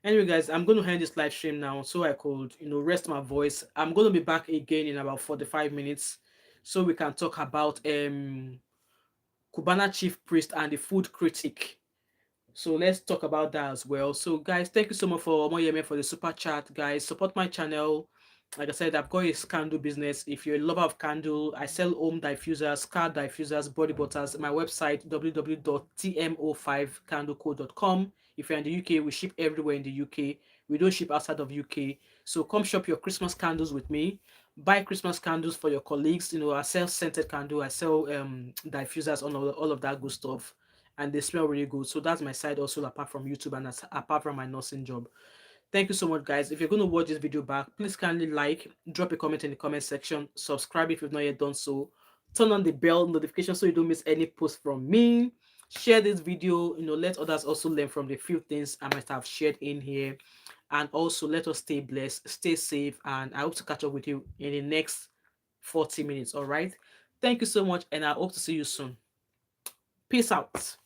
Anyway, guys, I'm going to end this live stream now so I could, rest my voice. I'm going to be back again in about 45 minutes so we can talk about Cubana chief priest and the food critic. So let's talk about that as well. So guys, thank you so much for Omoyeme for the super chat. Guys, support my channel. Like I said, I've got a candle business. If you're a lover of candle, I sell home diffusers, car diffusers, body butters. My website www.tmo5candleco.com. If you're in the UK, we ship everywhere in the UK. We don't ship outside of UK. So come shop your Christmas candles with me. Buy Christmas candles for your colleagues. I sell scented candle. I sell diffusers, all of that good stuff, and they smell really good. So that's my side also, apart from YouTube and apart from my nursing job. Thank you so much, guys. If you're going to watch this video back, please kindly drop a comment in the comment section, subscribe if you've not yet done so, turn on the bell notification so you don't miss any post from me, share this video, let others also learn from the few things I might have shared in here, and also let us stay blessed, stay safe, and I hope to catch up with you in the next 40 minutes. All right, thank you so much, and I hope to see you soon. Peace out.